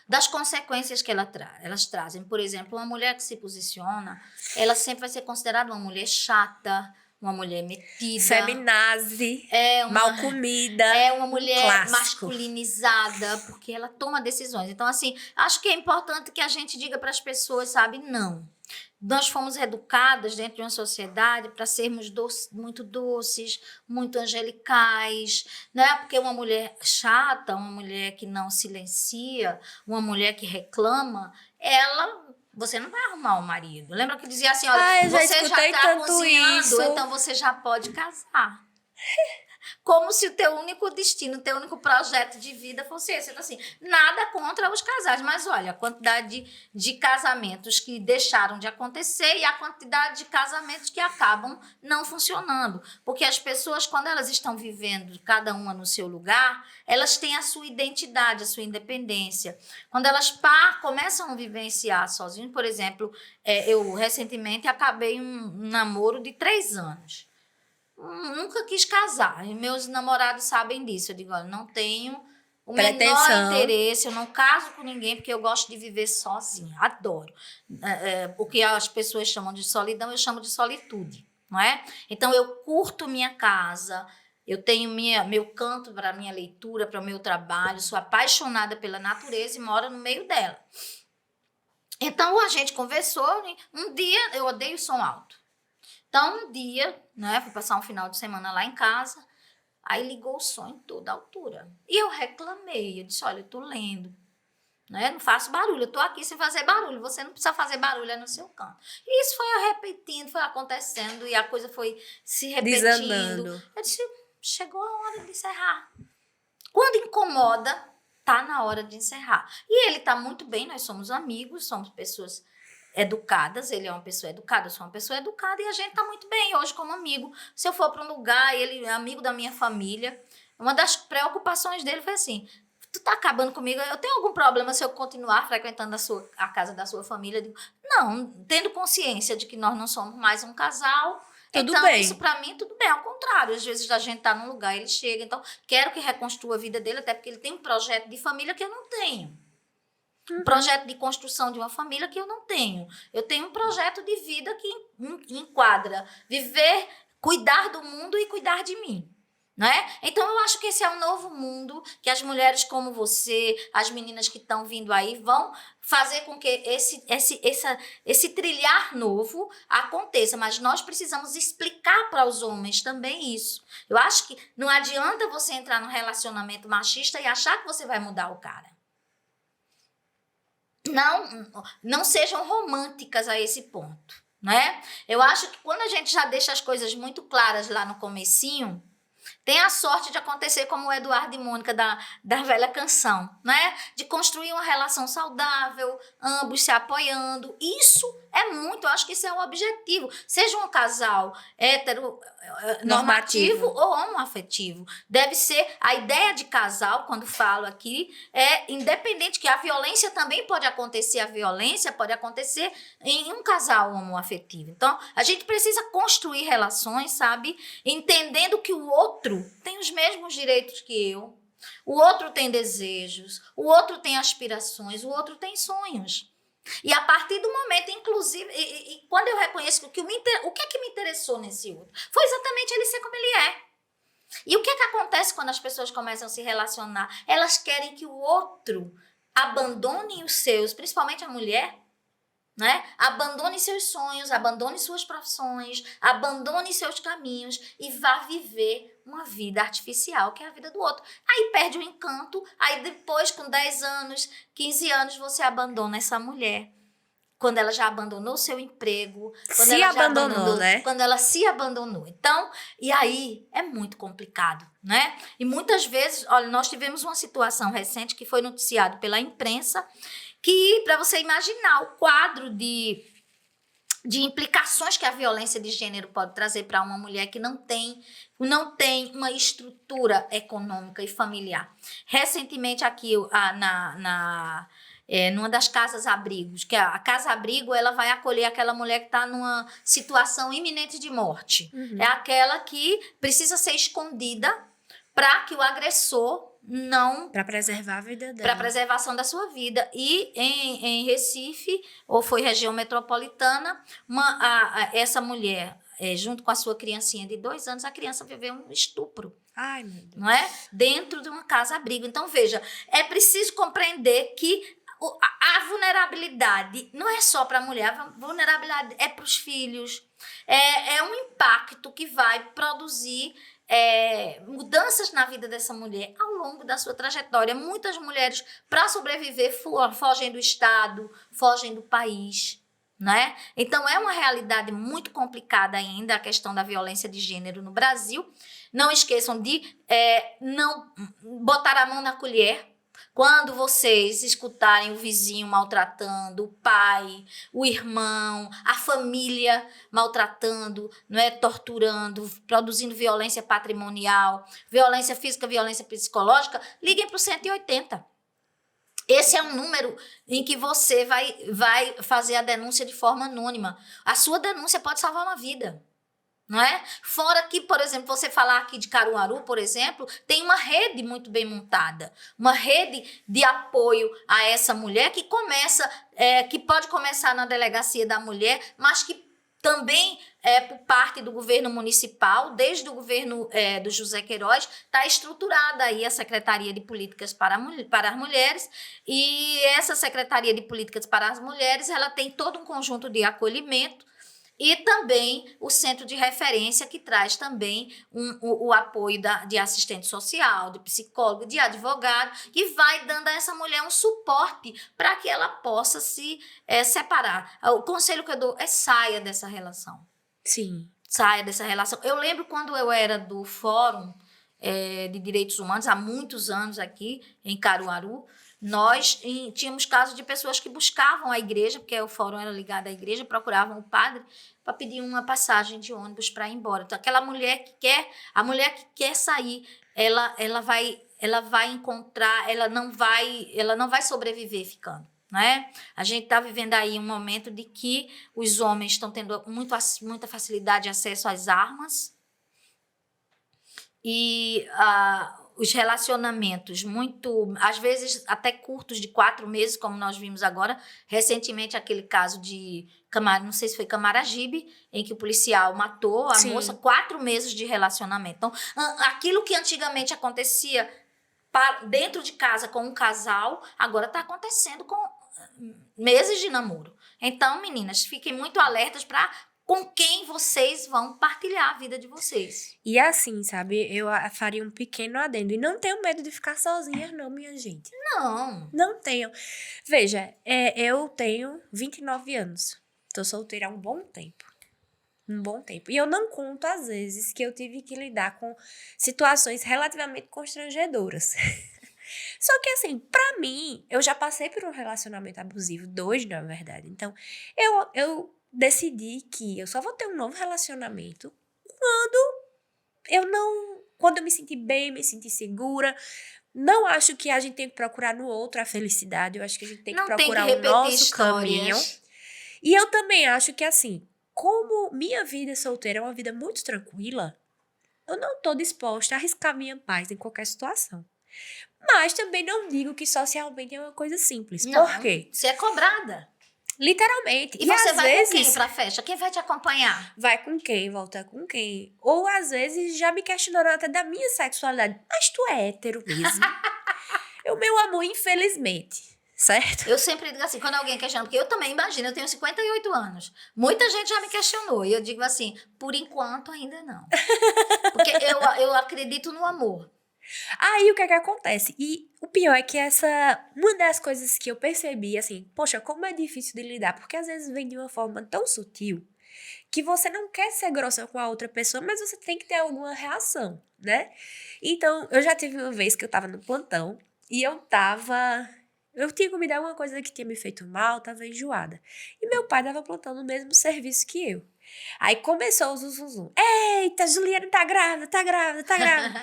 das consequências que elas trazem. Por exemplo, uma mulher que se posiciona, ela sempre vai ser considerada uma mulher chata, uma mulher metida. Feminazi, mal comida. É uma mulher clássico. masculinizada, porque ela toma decisões. Então, assim, acho que é importante que a gente diga para as pessoas, sabe, não. Nós fomos educadas dentro de uma sociedade para sermos muito doces, muito angelicais, né? Porque uma mulher chata, uma mulher que não silencia, uma mulher que reclama, você não vai arrumar um marido. Lembra que dizia assim, olha, você já está cozinhando, isso. então você já pode casar. Como se o teu único destino, o teu único projeto de vida fosse esse. Então, assim, nada contra os casais, mas olha, a quantidade de casamentos que deixaram de acontecer e a quantidade de casamentos que acabam não funcionando. Porque as pessoas, quando elas estão vivendo cada uma no seu lugar, elas têm a sua identidade, a sua independência. Quando elas começam a vivenciar sozinhas, por exemplo, eu recentemente acabei um namoro de 3 anos. Nunca quis casar. E meus namorados sabem disso. Eu digo, olha, não tenho o menor interesse, eu não caso com ninguém porque eu gosto de viver sozinha. Adoro. O que as pessoas chamam de solidão, eu chamo de solitude, não é? Então, eu curto minha casa, eu tenho meu canto para minha leitura, para o meu trabalho, sou apaixonada pela natureza e moro no meio dela. Então, a gente conversou, um dia eu odeio som alto. Então, um dia, né, fui passar um final de semana lá em casa, Aí ligou o som em toda altura. E eu reclamei, eu disse, olha, eu tô lendo, né? Não faço barulho, eu tô aqui sem fazer barulho, você não precisa fazer barulho, é no seu canto. E isso foi repetindo, foi acontecendo, e a coisa foi se repetindo. Desandando. Eu disse, chegou a hora de encerrar. Quando incomoda, tá na hora de encerrar. E ele tá muito bem, nós somos amigos, somos pessoas educadas, ele é uma pessoa educada, eu sou uma pessoa educada, e a gente tá muito bem hoje como amigo. Se eu for para um lugar, ele é amigo da minha família, uma das preocupações dele foi assim, tu tá acabando comigo, eu tenho algum problema se eu continuar frequentando a casa da sua família? Eu digo, não, tendo consciência de que nós não somos mais um casal, Tudo então bem. isso pra mim tudo bem, ao contrário, às vezes a gente tá num lugar, ele chega, então quero que reconstrua a vida dele, até porque ele tem um projeto de família que eu não tenho. Um projeto de construção de uma família que eu não tenho. Eu tenho um projeto de vida que enquadra viver, cuidar do mundo e cuidar de mim. Né? Então, eu acho que esse é um novo mundo que as mulheres como você, as meninas que estão vindo aí, vão fazer com que esse trilhar novo aconteça. Mas nós precisamos explicar para os homens também isso. Eu acho que não adianta você entrar num relacionamento machista e achar que você vai mudar o cara. Não sejam românticas a esse ponto, né? Eu acho que quando a gente já deixa as coisas muito claras lá no comecinho, tem a sorte de acontecer como o Eduardo e Mônica da velha canção, né? De construir uma relação saudável, ambos se apoiando. Isso é muito, eu acho que isso é o objetivo. Seja um casal normativo ou homoafetivo. Deve ser a ideia de casal, quando falo aqui, é independente, que a violência também pode acontecer, a violência pode acontecer em um casal homoafetivo. Então, a gente precisa construir relações, sabe? Entendendo que o outro tem os mesmos direitos que eu, o outro tem desejos, o outro tem aspirações, o outro tem sonhos. E a partir do momento, inclusive, e quando eu reconheço que o que é que me interessou nesse outro? Foi exatamente ele ser como ele é. E o que é que acontece quando as pessoas começam a se relacionar? Elas querem que o outro abandone os seus, principalmente a mulher, né? Abandone seus sonhos, abandone suas profissões, abandone seus caminhos e vá viver uma vida artificial, que é a vida do outro. Aí perde o encanto, aí depois, com 10 anos, 15 anos, você abandona essa mulher. Quando ela já abandonou seu emprego, quando ela já abandonou, né? Quando ela se abandonou. Então, e aí é muito complicado, né? E muitas vezes, olha, nós tivemos uma situação recente que foi noticiado pela imprensa, que, para você imaginar o quadro de implicações que a violência de gênero pode trazer para uma mulher que não tem uma estrutura econômica e familiar. Recentemente aqui numa das casas-abrigos, que a casa-abrigo, ela vai acolher aquela mulher que está numa situação iminente de morte. É aquela que precisa ser escondida para que o agressor não... Para preservar a vida dela. Para preservação da sua vida. E em Recife, ou foi região metropolitana, essa mulher, junto com a sua criancinha de 2 anos, a criança viveu um estupro. Ai, meu Deus. Não é? Dentro de uma casa-abrigo. Então, veja, é preciso compreender que a vulnerabilidade não é só para a mulher, a vulnerabilidade é para os filhos. É um impacto que vai produzir mudanças na vida dessa mulher ao longo da sua trajetória. Muitas mulheres, para sobreviver, fogem do Estado, fogem do país, né? Então, é uma realidade muito complicada ainda a questão da violência de gênero no Brasil. Não esqueçam de não botar a mão na colher. Quando vocês escutarem o vizinho maltratando, o pai, o irmão, a família maltratando, não é, torturando, produzindo violência patrimonial, violência física, violência psicológica, liguem para o 180. Esse é um número em que você vai fazer a denúncia de forma anônima. A sua denúncia pode salvar uma vida. Não é? Fora que, por exemplo, você falar aqui de Caruaru, por exemplo, tem uma rede muito bem montada, uma rede de apoio a essa mulher que pode começar na delegacia da mulher, mas que também por parte do governo municipal, desde o governo do José Queiroz, está estruturada aí a Secretaria de Políticas para as Mulheres, e essa Secretaria de Políticas para as Mulheres, ela tem todo um conjunto de acolhimento, E também o centro de referência, que traz também o apoio de assistente social, de psicólogo, de advogado, que vai dando a essa mulher um suporte para que ela possa se separar. O conselho que eu dou é saia dessa relação. Sim. Saia dessa relação. Eu lembro quando eu era do Fórum de Direitos Humanos, há muitos anos aqui, em Caruaru, nós tínhamos casos de pessoas que buscavam a igreja, porque o fórum era ligado à igreja, procuravam o padre para pedir uma passagem de ônibus para ir embora. Então, aquela mulher a mulher que quer sair, ela vai encontrar, ela não vai sobreviver ficando. Né? A gente está vivendo aí um momento de que os homens estão tendo muita facilidade de acesso às armas e os relacionamentos às vezes até curtos, de 4 meses, como nós vimos agora, recentemente aquele caso de, não sei se foi Camaragibe, em que o policial matou a Sim. moça, 4 meses de relacionamento. Então, aquilo que antigamente acontecia dentro de casa com um casal, agora está acontecendo com meses de namoro. Então, meninas, fiquem muito alertas para com quem vocês vão partilhar a vida de vocês. E assim, sabe, eu faria um pequeno adendo. E não tenho medo de ficar sozinha, não, minha gente. Não. Não tenho. Veja, eu tenho 29 anos. Tô solteira há um bom tempo. Um bom tempo. E eu não conto, às vezes, que eu tive que lidar com situações relativamente constrangedoras. Só que, assim, pra mim, eu já passei por um relacionamento abusivo, 2, na verdade. Então, eu decidi que eu só vou ter um novo relacionamento quando eu me sentir bem, me sentir segura. Não acho que a gente tem que procurar no outro a felicidade. Eu acho que a gente tem que procurar o nosso caminho. E eu também acho que, assim, como minha vida solteira é uma vida muito tranquila, eu não tô disposta a arriscar minha paz em qualquer situação. Mas também não digo que socialmente é uma coisa simples. Não, por quê? Você é cobrada. Literalmente. E você vai com quem pra festa? Quem vai te acompanhar? Vai com quem? Volta com quem? Ou, às vezes, já me questionaram até da minha sexualidade. Mas tu é hétero mesmo? Meu amor, infelizmente. Certo? Eu sempre digo assim, quando alguém questiona, porque eu também imagino, eu tenho 58 anos. Muita gente já me questionou. E eu digo assim, por enquanto ainda não. Porque eu acredito no amor. Aí, o que é que acontece? E o pior é que uma das coisas que eu percebi, assim, poxa, como é difícil de lidar, porque às vezes vem de uma forma tão sutil que você não quer ser grossa com a outra pessoa, mas você tem que ter alguma reação, né? Então, eu já tive uma vez que eu tava no plantão e eu tinha comido alguma coisa que tinha me feito mal, tava enjoada. E meu pai tava plantando o mesmo serviço que eu. Aí começou o zum. Eita, Juliana tá grávida, tá grávida, tá grávida.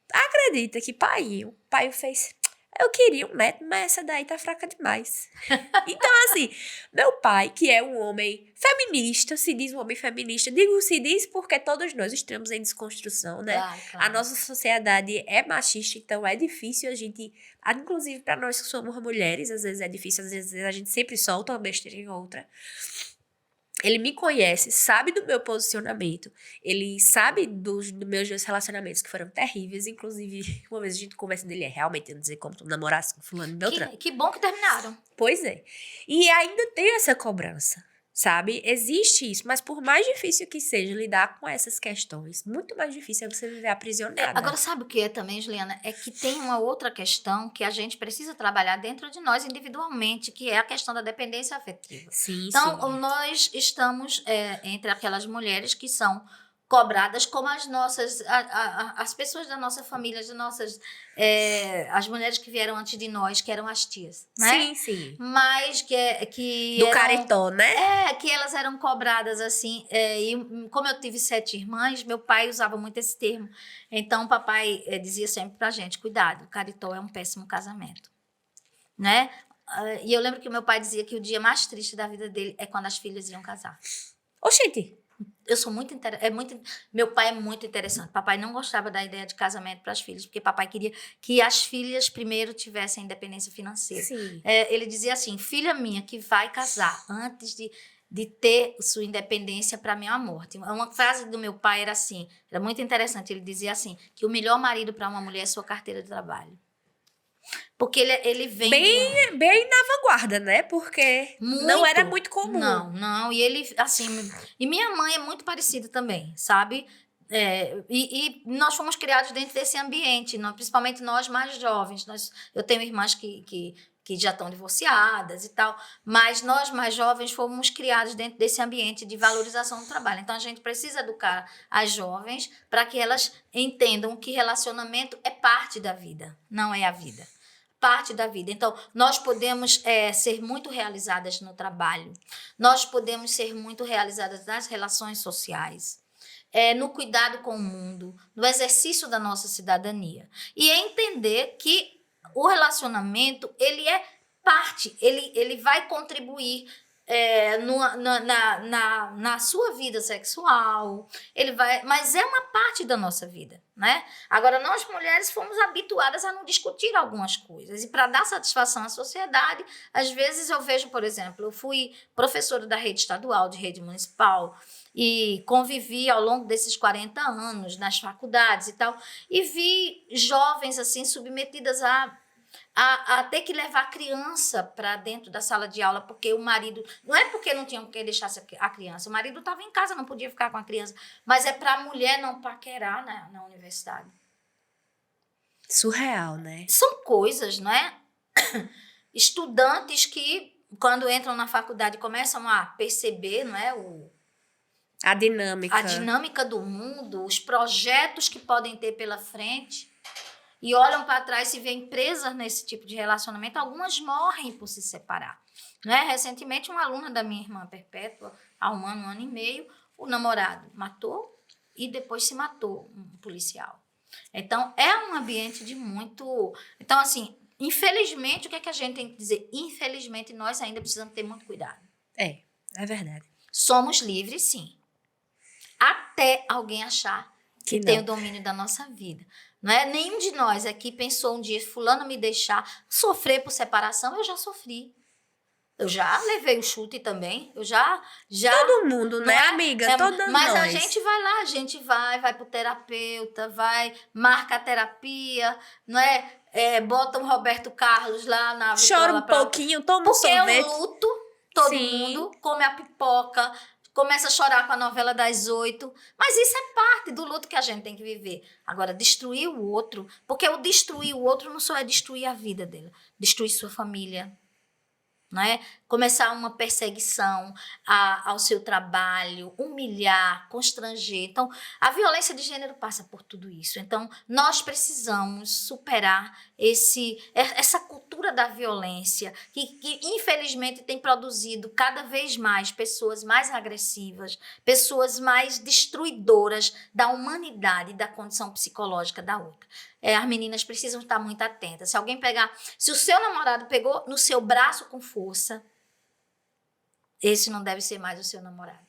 Acredita que o pai fez, eu queria um neto, mas essa daí tá fraca demais. Então, assim, meu pai, que é um homem feminista, se diz um homem feminista, se diz porque todos nós estamos em desconstrução, né? Claro. A nossa sociedade é machista, então é difícil a gente, inclusive para nós que somos mulheres, às vezes é difícil, às vezes a gente sempre solta uma besteira em outra. Ele me conhece, sabe do meu posicionamento, ele sabe dos meus 2 relacionamentos que foram terríveis, inclusive, uma vez a gente conversa dele, realmente, eu não dizer como tu namorasse com fulano de Beltrano. Que bom que terminaram. Pois é. E ainda tem essa cobrança, sabe? Existe isso, mas por mais difícil que seja lidar com essas questões, muito mais difícil é você viver aprisionada. Agora, sabe o que é também, Juliana? É que tem uma outra questão que a gente precisa trabalhar dentro de nós individualmente, que é a questão da dependência afetiva. Sim, então, sim. Nós estamos entre aquelas mulheres que são cobradas como as pessoas da nossa família, as mulheres que vieram antes de nós, que eram as tias, né? Sim, sim. Mas que do caretó, né? Que elas eram cobradas assim, e como eu tive 7 irmãs, meu pai usava muito esse termo, então o papai dizia sempre pra gente, cuidado, o caretó é um péssimo casamento, né? E eu lembro que o meu pai dizia que o dia mais triste da vida dele é quando as filhas iam casar. Oxente! Eu sou meu pai é muito interessante. Papai não gostava da ideia de casamento para as filhas, porque papai queria que as filhas primeiro tivessem independência financeira. Sim. Ele dizia assim, filha minha que vai casar antes de ter sua independência para minha morte. Uma frase do meu pai era assim, era muito interessante, ele dizia assim, que o melhor marido para uma mulher é sua carteira de trabalho. Porque ele vem Bem na vanguarda, né? Porque não era muito comum. Não. E ele, assim... E minha mãe é muito parecida também, sabe? E nós fomos criados dentro desse ambiente, principalmente nós mais jovens. Eu tenho irmãs que já estão divorciadas e tal, mas nós mais jovens fomos criados dentro desse ambiente de valorização do trabalho. Então, a gente precisa educar as jovens para que elas entendam que relacionamento é parte da vida, não é a vida. Parte da vida. Então, nós podemos ser muito realizadas no trabalho, nós podemos ser muito realizadas nas relações sociais, no cuidado com o mundo, no exercício da nossa cidadania. E entender que o relacionamento, ele é parte, ele vai contribuir na sua vida sexual, mas é uma parte da nossa vida, né? Agora, nós mulheres fomos habituadas a não discutir algumas coisas, e para dar satisfação à sociedade, às vezes eu vejo, por exemplo, eu fui professora da rede estadual, de rede municipal, e convivi ao longo desses 40 anos nas faculdades e tal, e vi jovens assim submetidas a ter que levar a criança para dentro da sala de aula, porque o marido... Não é porque não tinham que deixar a criança, o marido estava em casa, não podia ficar com a criança, mas é para a mulher não paquerar na universidade. Surreal, né? São coisas, não é? Estudantes que, quando entram na faculdade, começam a perceber, não é, a dinâmica do mundo, os projetos que podem ter pela frente, e olham para trás e veem presas nesse tipo de relacionamento. Algumas morrem por se separar. Né? Recentemente, uma aluna da minha irmã Perpétua, há um ano e meio, o namorado matou e depois se matou, um policial. Então, é um ambiente de muito... Então, assim, infelizmente, o que é que a gente tem que dizer? Infelizmente, nós ainda precisamos ter muito cuidado. É verdade. Somos livres, sim. Até alguém achar que tem o domínio da nossa vida. Não é? Nenhum de nós aqui pensou um dia, fulano me deixar sofrer por separação. Eu já sofri. Eu já levei o chute também. Eu já todo mundo, né, amiga? Toda mas nós. A gente vai lá, a gente vai pro terapeuta, marca a terapia, não é? Bota um Roberto Carlos lá na chora um pouquinho, toma um sorvete. Porque eu luto, todo mundo come a pipoca, começa a chorar com a novela das 8, mas isso é parte do luto que a gente tem que viver. Agora, destruir o outro, porque o destruir o outro não só é destruir a vida dele, destruir sua família, não é? Começar uma perseguição ao seu trabalho, humilhar, constranger. Então, a violência de gênero passa por tudo isso. Então, nós precisamos superar essa cultura da violência que infelizmente tem produzido cada vez mais pessoas mais agressivas, pessoas mais destruidoras da humanidade e da condição psicológica da outra. As meninas precisam estar muito atentas. Se o seu namorado pegou no seu braço com força, esse não deve ser mais o seu namorado,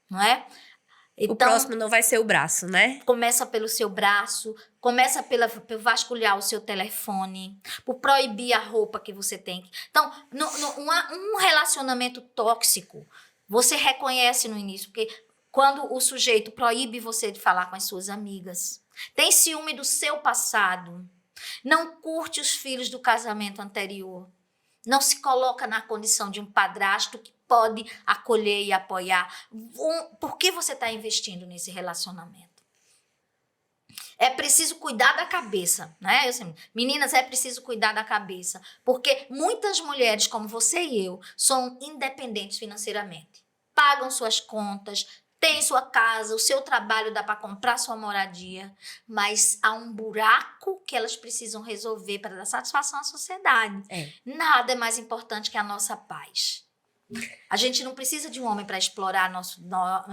não é? Então, o próximo não vai ser o braço, né? Começa pelo seu braço, começa por vasculhar o seu telefone, por proibir a roupa que você tem. Então, um relacionamento tóxico, você reconhece no início, porque quando o sujeito proíbe você de falar com as suas amigas, tem ciúme do seu passado, não curte os filhos do casamento anterior, não se coloca na condição de um padrasto que pode acolher e apoiar. Por que você está investindo nesse relacionamento? É preciso cuidar da cabeça, né? Meninas, é preciso cuidar da cabeça, porque muitas mulheres como você e eu são independentes financeiramente, pagam suas contas, tem sua casa, o seu trabalho dá para comprar sua moradia, mas há um buraco que elas precisam resolver para dar satisfação à sociedade. Nada é mais importante que a nossa paz. A gente não precisa de um homem para explorar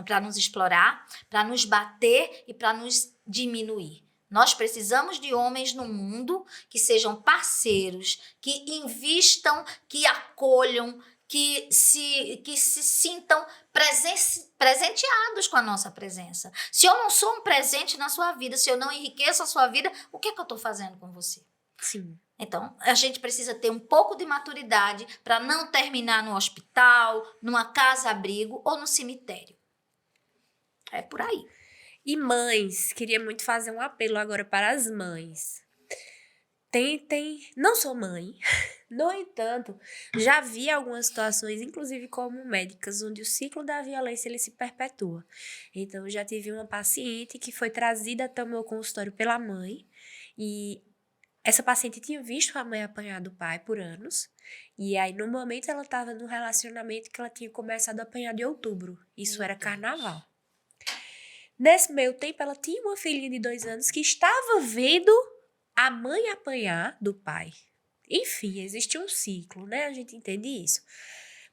para nos explorar, para nos bater e para nos diminuir. Nós precisamos de homens no mundo que sejam parceiros, que invistam, que acolham, que se sintam presenteados com a nossa presença. Se eu não sou um presente na sua vida, se eu não enriqueço a sua vida, o que é que eu estou fazendo com você? Sim. Então, a gente precisa ter um pouco de maturidade para não terminar no hospital, numa casa-abrigo ou no cemitério. É por aí. E mães, queria muito fazer um apelo agora para as mães. tentem... Não sou mãe, no entanto, já vi algumas situações, inclusive como médicas, onde o ciclo da violência ele se perpetua. Então, eu já tive uma paciente que foi trazida até o meu consultório pela mãe, e essa paciente tinha visto a mãe apanhar do pai por anos, e aí no momento ela estava num relacionamento que ela tinha começado a apanhar de outubro. Isso Meu era Deus. carnaval. Nesse meio tempo, ela tinha uma filhinha de 2 anos que estava vendo a mãe apanhar do pai. Enfim, existe um ciclo, né? A gente entende isso.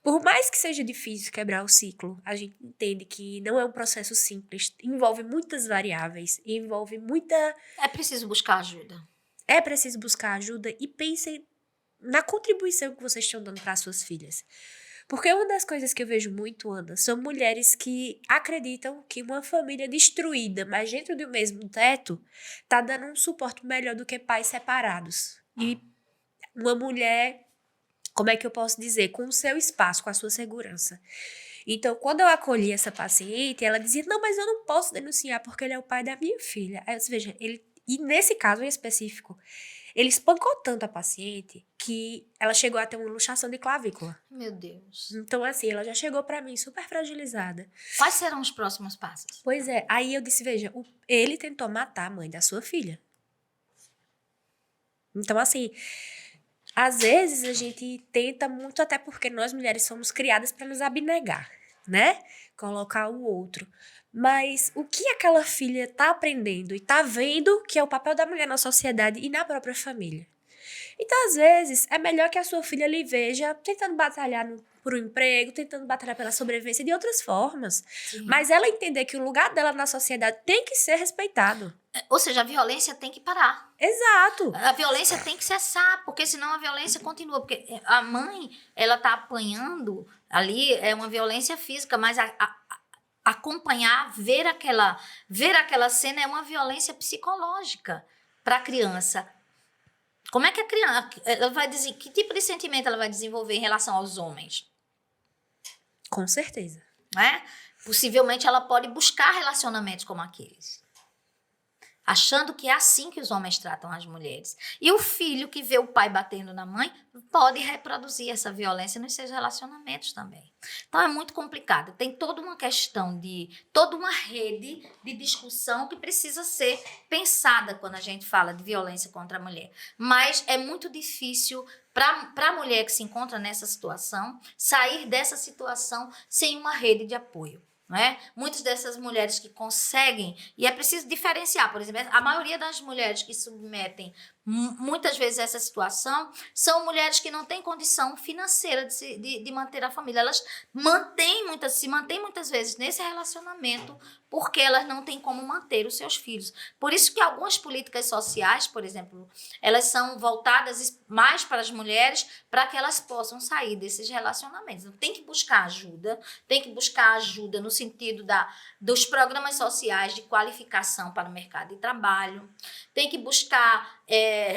Por mais que seja difícil quebrar o ciclo, a gente entende que não é um processo simples, envolve muitas variáveis, envolve muita... É preciso buscar ajuda. É preciso buscar ajuda e pensem na contribuição que vocês estão dando para suas filhas. Porque uma das coisas que eu vejo muito, Ana, são mulheres que acreditam que uma família destruída, mas dentro do mesmo teto, tá dando um suporte melhor do que pais separados. E uma mulher, como é que eu posso dizer, com o seu espaço, com a sua segurança. Então, quando eu acolhi essa paciente, ela dizia, não, mas eu não posso denunciar porque ele é o pai da minha filha. Aí eu disse, veja, e nesse caso em específico, ele espancou tanto a paciente que ela chegou a ter uma luxação de clavícula. Meu Deus. Então, assim, ela já chegou pra mim super fragilizada. Quais serão os próximos passos? Pois é, aí eu disse, veja, ele tentou matar a mãe da sua filha. Então, assim, às vezes a gente tenta muito, até porque nós mulheres somos criadas para nos abnegar, né? Colocar o outro. Mas o que aquela filha tá aprendendo e tá vendo que é o papel da mulher na sociedade e na própria família? Então, às vezes, é melhor que a sua filha lhe veja tentando batalhar por um emprego, tentando batalhar pela sobrevivência de outras formas. Sim. Mas ela entender que o lugar dela na sociedade tem que ser respeitado. Ou seja, a violência tem que parar. Exato. A violência tem que cessar, porque senão a violência continua. Porque a mãe, ela tá apanhando ali, é uma violência física, mas acompanhar, ver aquela cena é uma violência psicológica para a criança. Como é que a criança, ela vai dizer, que tipo de sentimento ela vai desenvolver em relação aos homens? Com certeza. Né? Possivelmente ela pode buscar relacionamentos como aqueles, achando que é assim que os homens tratam as mulheres. E o filho que vê o pai batendo na mãe pode reproduzir essa violência nos seus relacionamentos também. Então é muito complicado. Tem toda uma questão toda uma rede de discussão que precisa ser pensada quando a gente fala de violência contra a mulher. Mas é muito difícil para a mulher que se encontra nessa situação sair dessa situação sem uma rede de apoio. Não é? Muitas dessas mulheres que conseguem, e é preciso diferenciar, por exemplo, a maioria das mulheres que submetem muitas vezes essa situação são mulheres que não têm condição financeira de manter a família. Elas se mantêm muitas vezes nesse relacionamento porque elas não têm como manter os seus filhos. Por isso que algumas políticas sociais, por exemplo, elas são voltadas mais para as mulheres para que elas possam sair desses relacionamentos. Então, tem que buscar ajuda no sentido dos programas sociais de qualificação para o mercado de trabalho, tem que buscar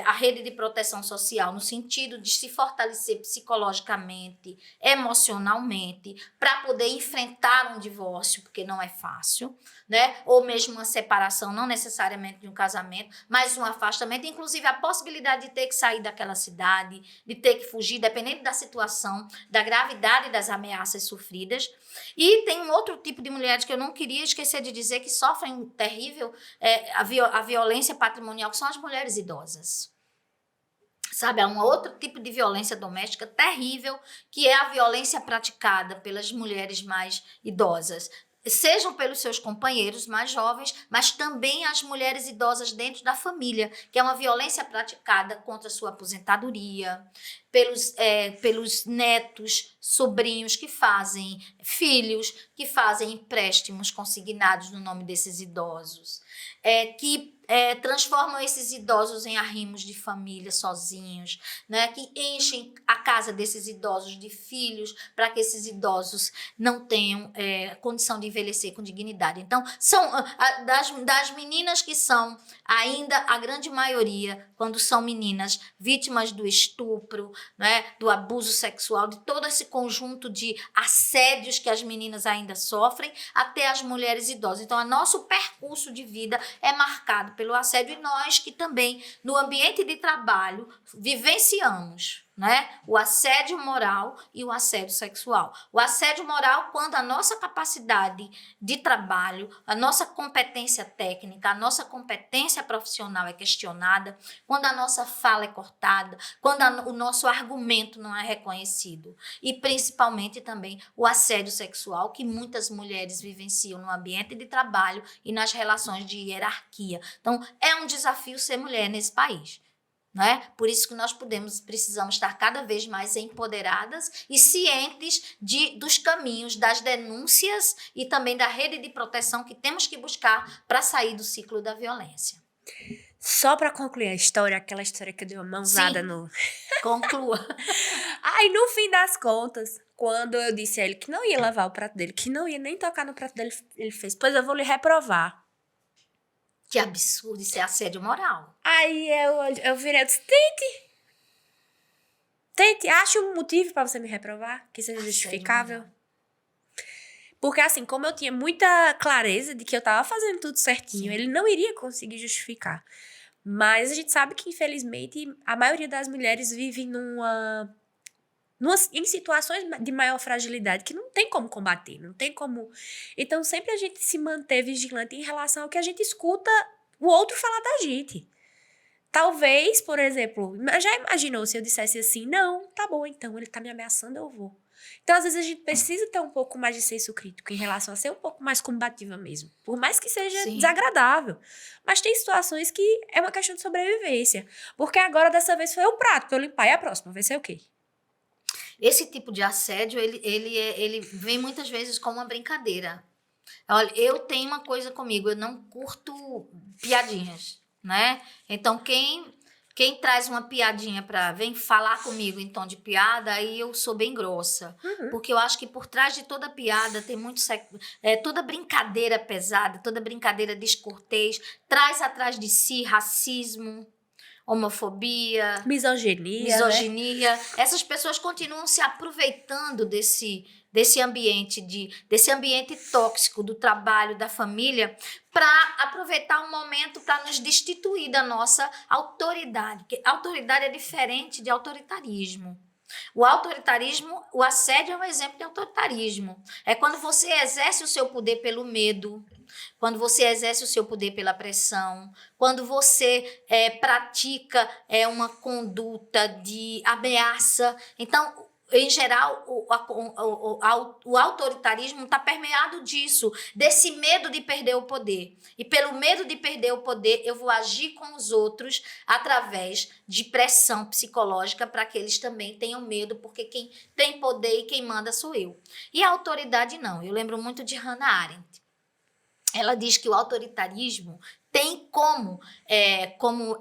a rede de proteção social no sentido de se fortalecer psicologicamente, emocionalmente, para poder enfrentar um divórcio, porque não é fácil, né? Ou mesmo uma separação, não necessariamente de um casamento, mas um afastamento, inclusive a possibilidade de ter que sair daquela cidade, de ter que fugir, dependendo da situação, da gravidade das ameaças sofridas. E tem um outro tipo de mulheres que eu não queria esquecer de dizer que sofrem terrível a violência patrimonial, que são as mulheres idosas. Sabe, há um outro tipo de violência doméstica terrível, que é a violência praticada pelas mulheres mais idosas, sejam pelos seus companheiros mais jovens, mas também as mulheres idosas dentro da família, que é uma violência praticada contra a sua aposentadoria, pelos netos, sobrinhos que fazem, filhos que fazem empréstimos consignados no nome desses idosos, que transformam esses idosos em arrimos de família sozinhos, né? Que enchem a casa desses idosos de filhos para que esses idosos não tenham condição de envelhecer com dignidade. Então, são das meninas que são ainda a grande maioria, quando são meninas vítimas do estupro, né? Do abuso sexual, de todo esse conjunto de assédios que as meninas ainda sofrem, até as mulheres idosas. Então, o nosso percurso de vida é marcado pelo assédio e nós que também, no ambiente de trabalho, vivenciamos, né, o assédio moral e o assédio sexual. O assédio moral, quando a nossa capacidade de trabalho, a nossa competência técnica, a nossa competência profissional é questionada, quando a nossa fala é cortada, quando o nosso argumento não é reconhecido. E principalmente também o assédio sexual que muitas mulheres vivenciam no ambiente de trabalho e nas relações de hierarquia. Então, é um desafio ser mulher nesse país. Né? Por isso que nós precisamos estar cada vez mais empoderadas e cientes dos caminhos, das denúncias e também da rede de proteção que temos que buscar para sair do ciclo da violência. Só para concluir a história, aquela história que eu dei uma mãozada no... Conclua. Aí, no fim das contas, quando eu disse a ele que não ia lavar o prato dele, que não ia nem tocar no prato dele, ele fez, pois eu vou lhe reprovar. Que absurdo, isso é assédio moral. Aí eu virei e disse, tente, ache um motivo para você me reprovar, que seja justificável. Porque assim, como eu tinha muita clareza de que eu tava fazendo tudo certinho, ele não iria conseguir justificar. Mas a gente sabe que, infelizmente, a maioria das mulheres vive em situações de maior fragilidade que não tem como combater, não tem como... Então, sempre a gente se manter vigilante em relação ao que a gente escuta o outro falar da gente. Talvez, por exemplo, já imaginou se eu dissesse assim, não, tá bom, então, ele tá me ameaçando, eu vou. Então, às vezes, a gente precisa ter um pouco mais de senso crítico em relação a ser um pouco mais combativa mesmo. Por mais que seja desagradável. Mas tem situações que é uma questão de sobrevivência. Porque agora, dessa vez, foi o prato pra eu limpar. E a próxima vai ser o quê? Esse tipo de assédio, ele vem muitas vezes como uma brincadeira. Olha, eu tenho uma coisa comigo, eu não curto piadinhas, né? Então, quem traz uma piadinha vem falar comigo em tom de piada, aí eu sou bem grossa. Porque eu acho que por trás de toda piada tem muito... toda brincadeira pesada, toda brincadeira descortês, traz atrás de si racismo, homofobia, misoginia. Né? Essas pessoas continuam se aproveitando desse ambiente tóxico do trabalho, da família, para aproveitar um momento para nos destituir da nossa autoridade. Porque autoridade é diferente de autoritarismo. O assédio é um exemplo de autoritarismo. É quando você exerce o seu poder pelo medo, quando você exerce o seu poder pela pressão, quando você pratica uma conduta de ameaça. Então, em geral, o autoritarismo está permeado disso, desse medo de perder o poder. E pelo medo de perder o poder, eu vou agir com os outros através de pressão psicológica para que eles também tenham medo, porque quem tem poder e quem manda sou eu. E a autoridade não. Eu lembro muito de Hannah Arendt. Ela diz que o autoritarismo tem como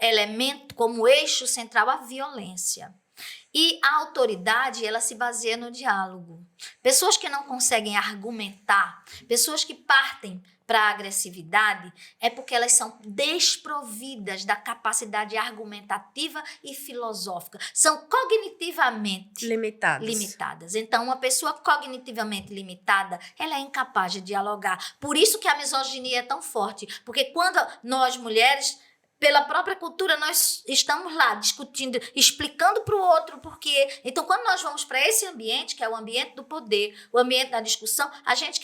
elemento, como eixo central a violência. E a autoridade, ela se baseia no diálogo. Pessoas que não conseguem argumentar, pessoas que partem para a agressividade, é porque elas são desprovidas da capacidade argumentativa e filosófica. São cognitivamente limitadas. Então, uma pessoa cognitivamente limitada, ela é incapaz de dialogar. Por isso que a misoginia é tão forte. Porque quando nós, mulheres... Pela própria cultura, nós estamos lá discutindo, explicando para o outro por quê. Então, quando nós vamos para esse ambiente, que é o ambiente do poder, o ambiente da discussão, a gente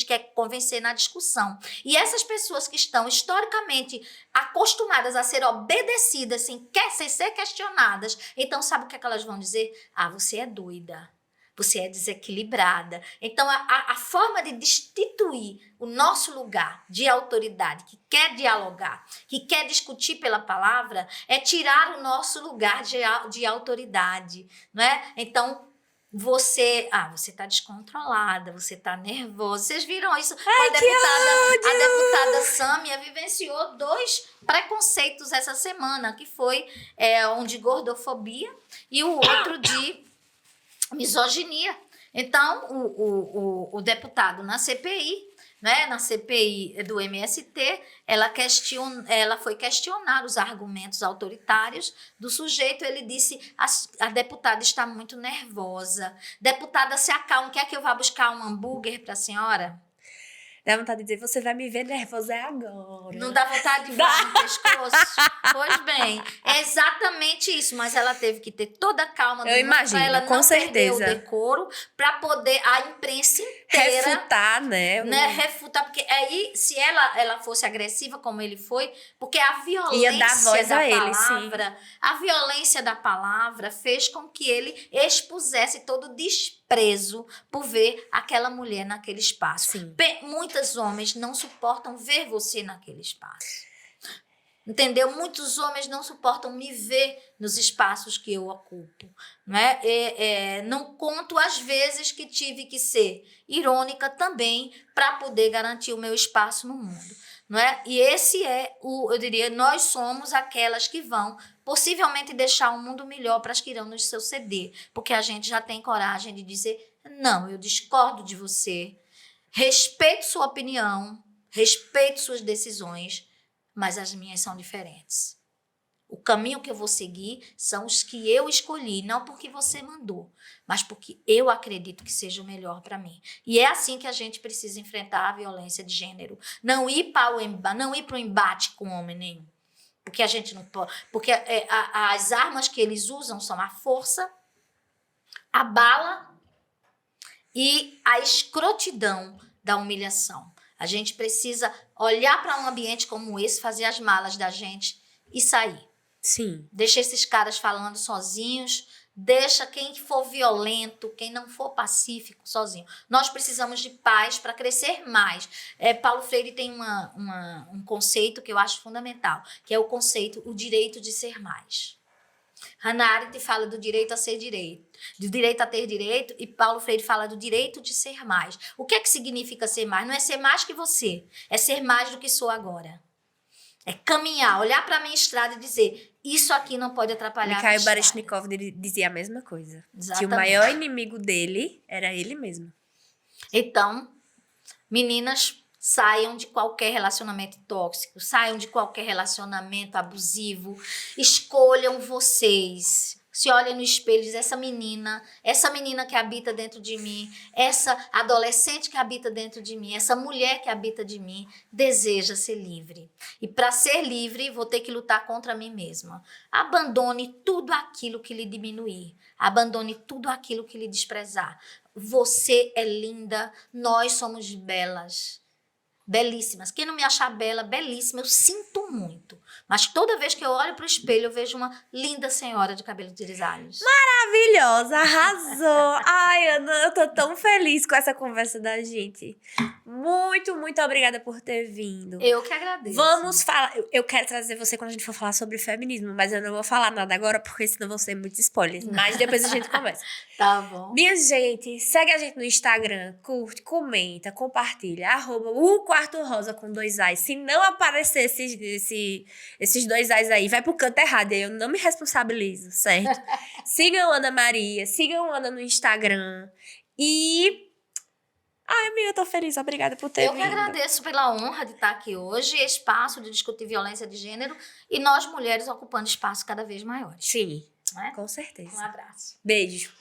quer convencer na discussão. E essas pessoas que estão historicamente acostumadas a ser obedecidas sem ser questionadas, então sabe o que é que elas vão dizer? Ah, você é doida. Você é desequilibrada. Então, a forma de destituir o nosso lugar de autoridade, que quer dialogar, que quer discutir pela palavra, é tirar o nosso lugar de autoridade, não é? Então, você está descontrolada, você está nervosa. Vocês viram isso? Ai, a deputada Sâmia vivenciou 2 preconceitos essa semana, que foi um de gordofobia e o outro de misoginia. Então, o deputado na CPI, né, na CPI do MST, ela foi questionar os argumentos autoritários do sujeito. Ele disse, a deputada está muito nervosa. Deputada, se acalme, quer que eu vá buscar um hambúrguer para a senhora? Dá vontade de dizer, você vai me ver nervosa agora. Não dá vontade de voar no pescoço? Pois bem, é exatamente isso. Mas ela teve que ter toda a calma do Eu mundo imagino, pra ela com não perder o certeza. decoro, pra poder a imprensa inteira Refutar, né? refutar. Porque aí, se ela fosse agressiva como ele foi, porque a Ia dar violência voz da a ele, sim. palavra, a violência da palavra fez com que ele expusesse todo o desprezo por ver aquela mulher naquele espaço. Sim. Muitos homens não suportam ver você naquele espaço. Entendeu? Muitos homens não suportam me ver nos espaços que eu ocupo. Não é? Não conto as vezes que tive que ser irônica também para poder garantir o meu espaço no mundo. Não é? E esse é eu diria, nós somos aquelas que vão possivelmente deixar um mundo melhor para as que irão nos suceder. Porque a gente já tem coragem de dizer, não, eu discordo de você, respeito sua opinião, respeito suas decisões, mas as minhas são diferentes. O caminho que eu vou seguir são os que eu escolhi, não porque você mandou, mas porque eu acredito que seja o melhor para mim. E é assim que a gente precisa enfrentar a violência de gênero. Não ir para o embate com homem nenhum. Porque a gente não pode. Porque as armas que eles usam são a força, a bala e a escrotidão da humilhação. A gente precisa olhar para um ambiente como esse, fazer as malas da gente e sair. Sim. Deixa esses caras falando sozinhos, deixa quem for violento, quem não for pacífico sozinho. Nós precisamos de paz para crescer mais. Paulo Freire tem um conceito que eu acho fundamental, que é o conceito, o direito de ser mais. Hannah Arendt fala do direito a ser direito, do direito a ter direito, e Paulo Freire fala do direito de ser mais. O que é que significa ser mais? Não é ser mais que você, é ser mais do que sou agora. É caminhar, olhar para a minha estrada e dizer, isso aqui não pode atrapalhar a minha Mikhail estrada. Baryshnikov dizia a mesma coisa. Exatamente. Que o maior inimigo dele era ele mesmo. Então, meninas, saiam de qualquer relacionamento tóxico, saiam de qualquer relacionamento abusivo, escolham vocês. Se olhem no espelho e dizem, essa menina que habita dentro de mim, essa adolescente que habita dentro de mim, essa mulher que habita de mim, deseja ser livre. E para ser livre, vou ter que lutar contra mim mesma. Abandone tudo aquilo que lhe diminuir. Abandone tudo aquilo que lhe desprezar. Você é linda, nós somos belas. Belíssimas. Quem não me achar bela, belíssima, eu sinto muito. Mas toda vez que eu olho para o espelho, eu vejo uma linda senhora de cabelos grisalhos. Maravilhosa, arrasou. Ai, Ana, eu tô tão feliz com essa conversa da gente. Muito, muito obrigada por ter vindo. Eu que agradeço. Vamos falar. Eu quero trazer você quando a gente for falar sobre feminismo, mas eu não vou falar nada agora, porque senão vão ser muitos spoilers. Mas depois a gente conversa. Tá bom. Minha gente, segue a gente no Instagram, curte, comenta, compartilha, @o quarto rosa com 2 As. Se não aparecer esses 2 As aí, vai pro canto errado, aí eu não me responsabilizo, certo? Sigam Ana Maria, sigam Ana no Instagram e... Ai, amiga, eu tô feliz, obrigada por ter vindo. Eu que agradeço pela honra de estar aqui hoje, espaço de discutir violência de gênero e nós mulheres ocupando espaços cada vez maiores. Sim, Não é? com certeza. Um abraço. Beijo.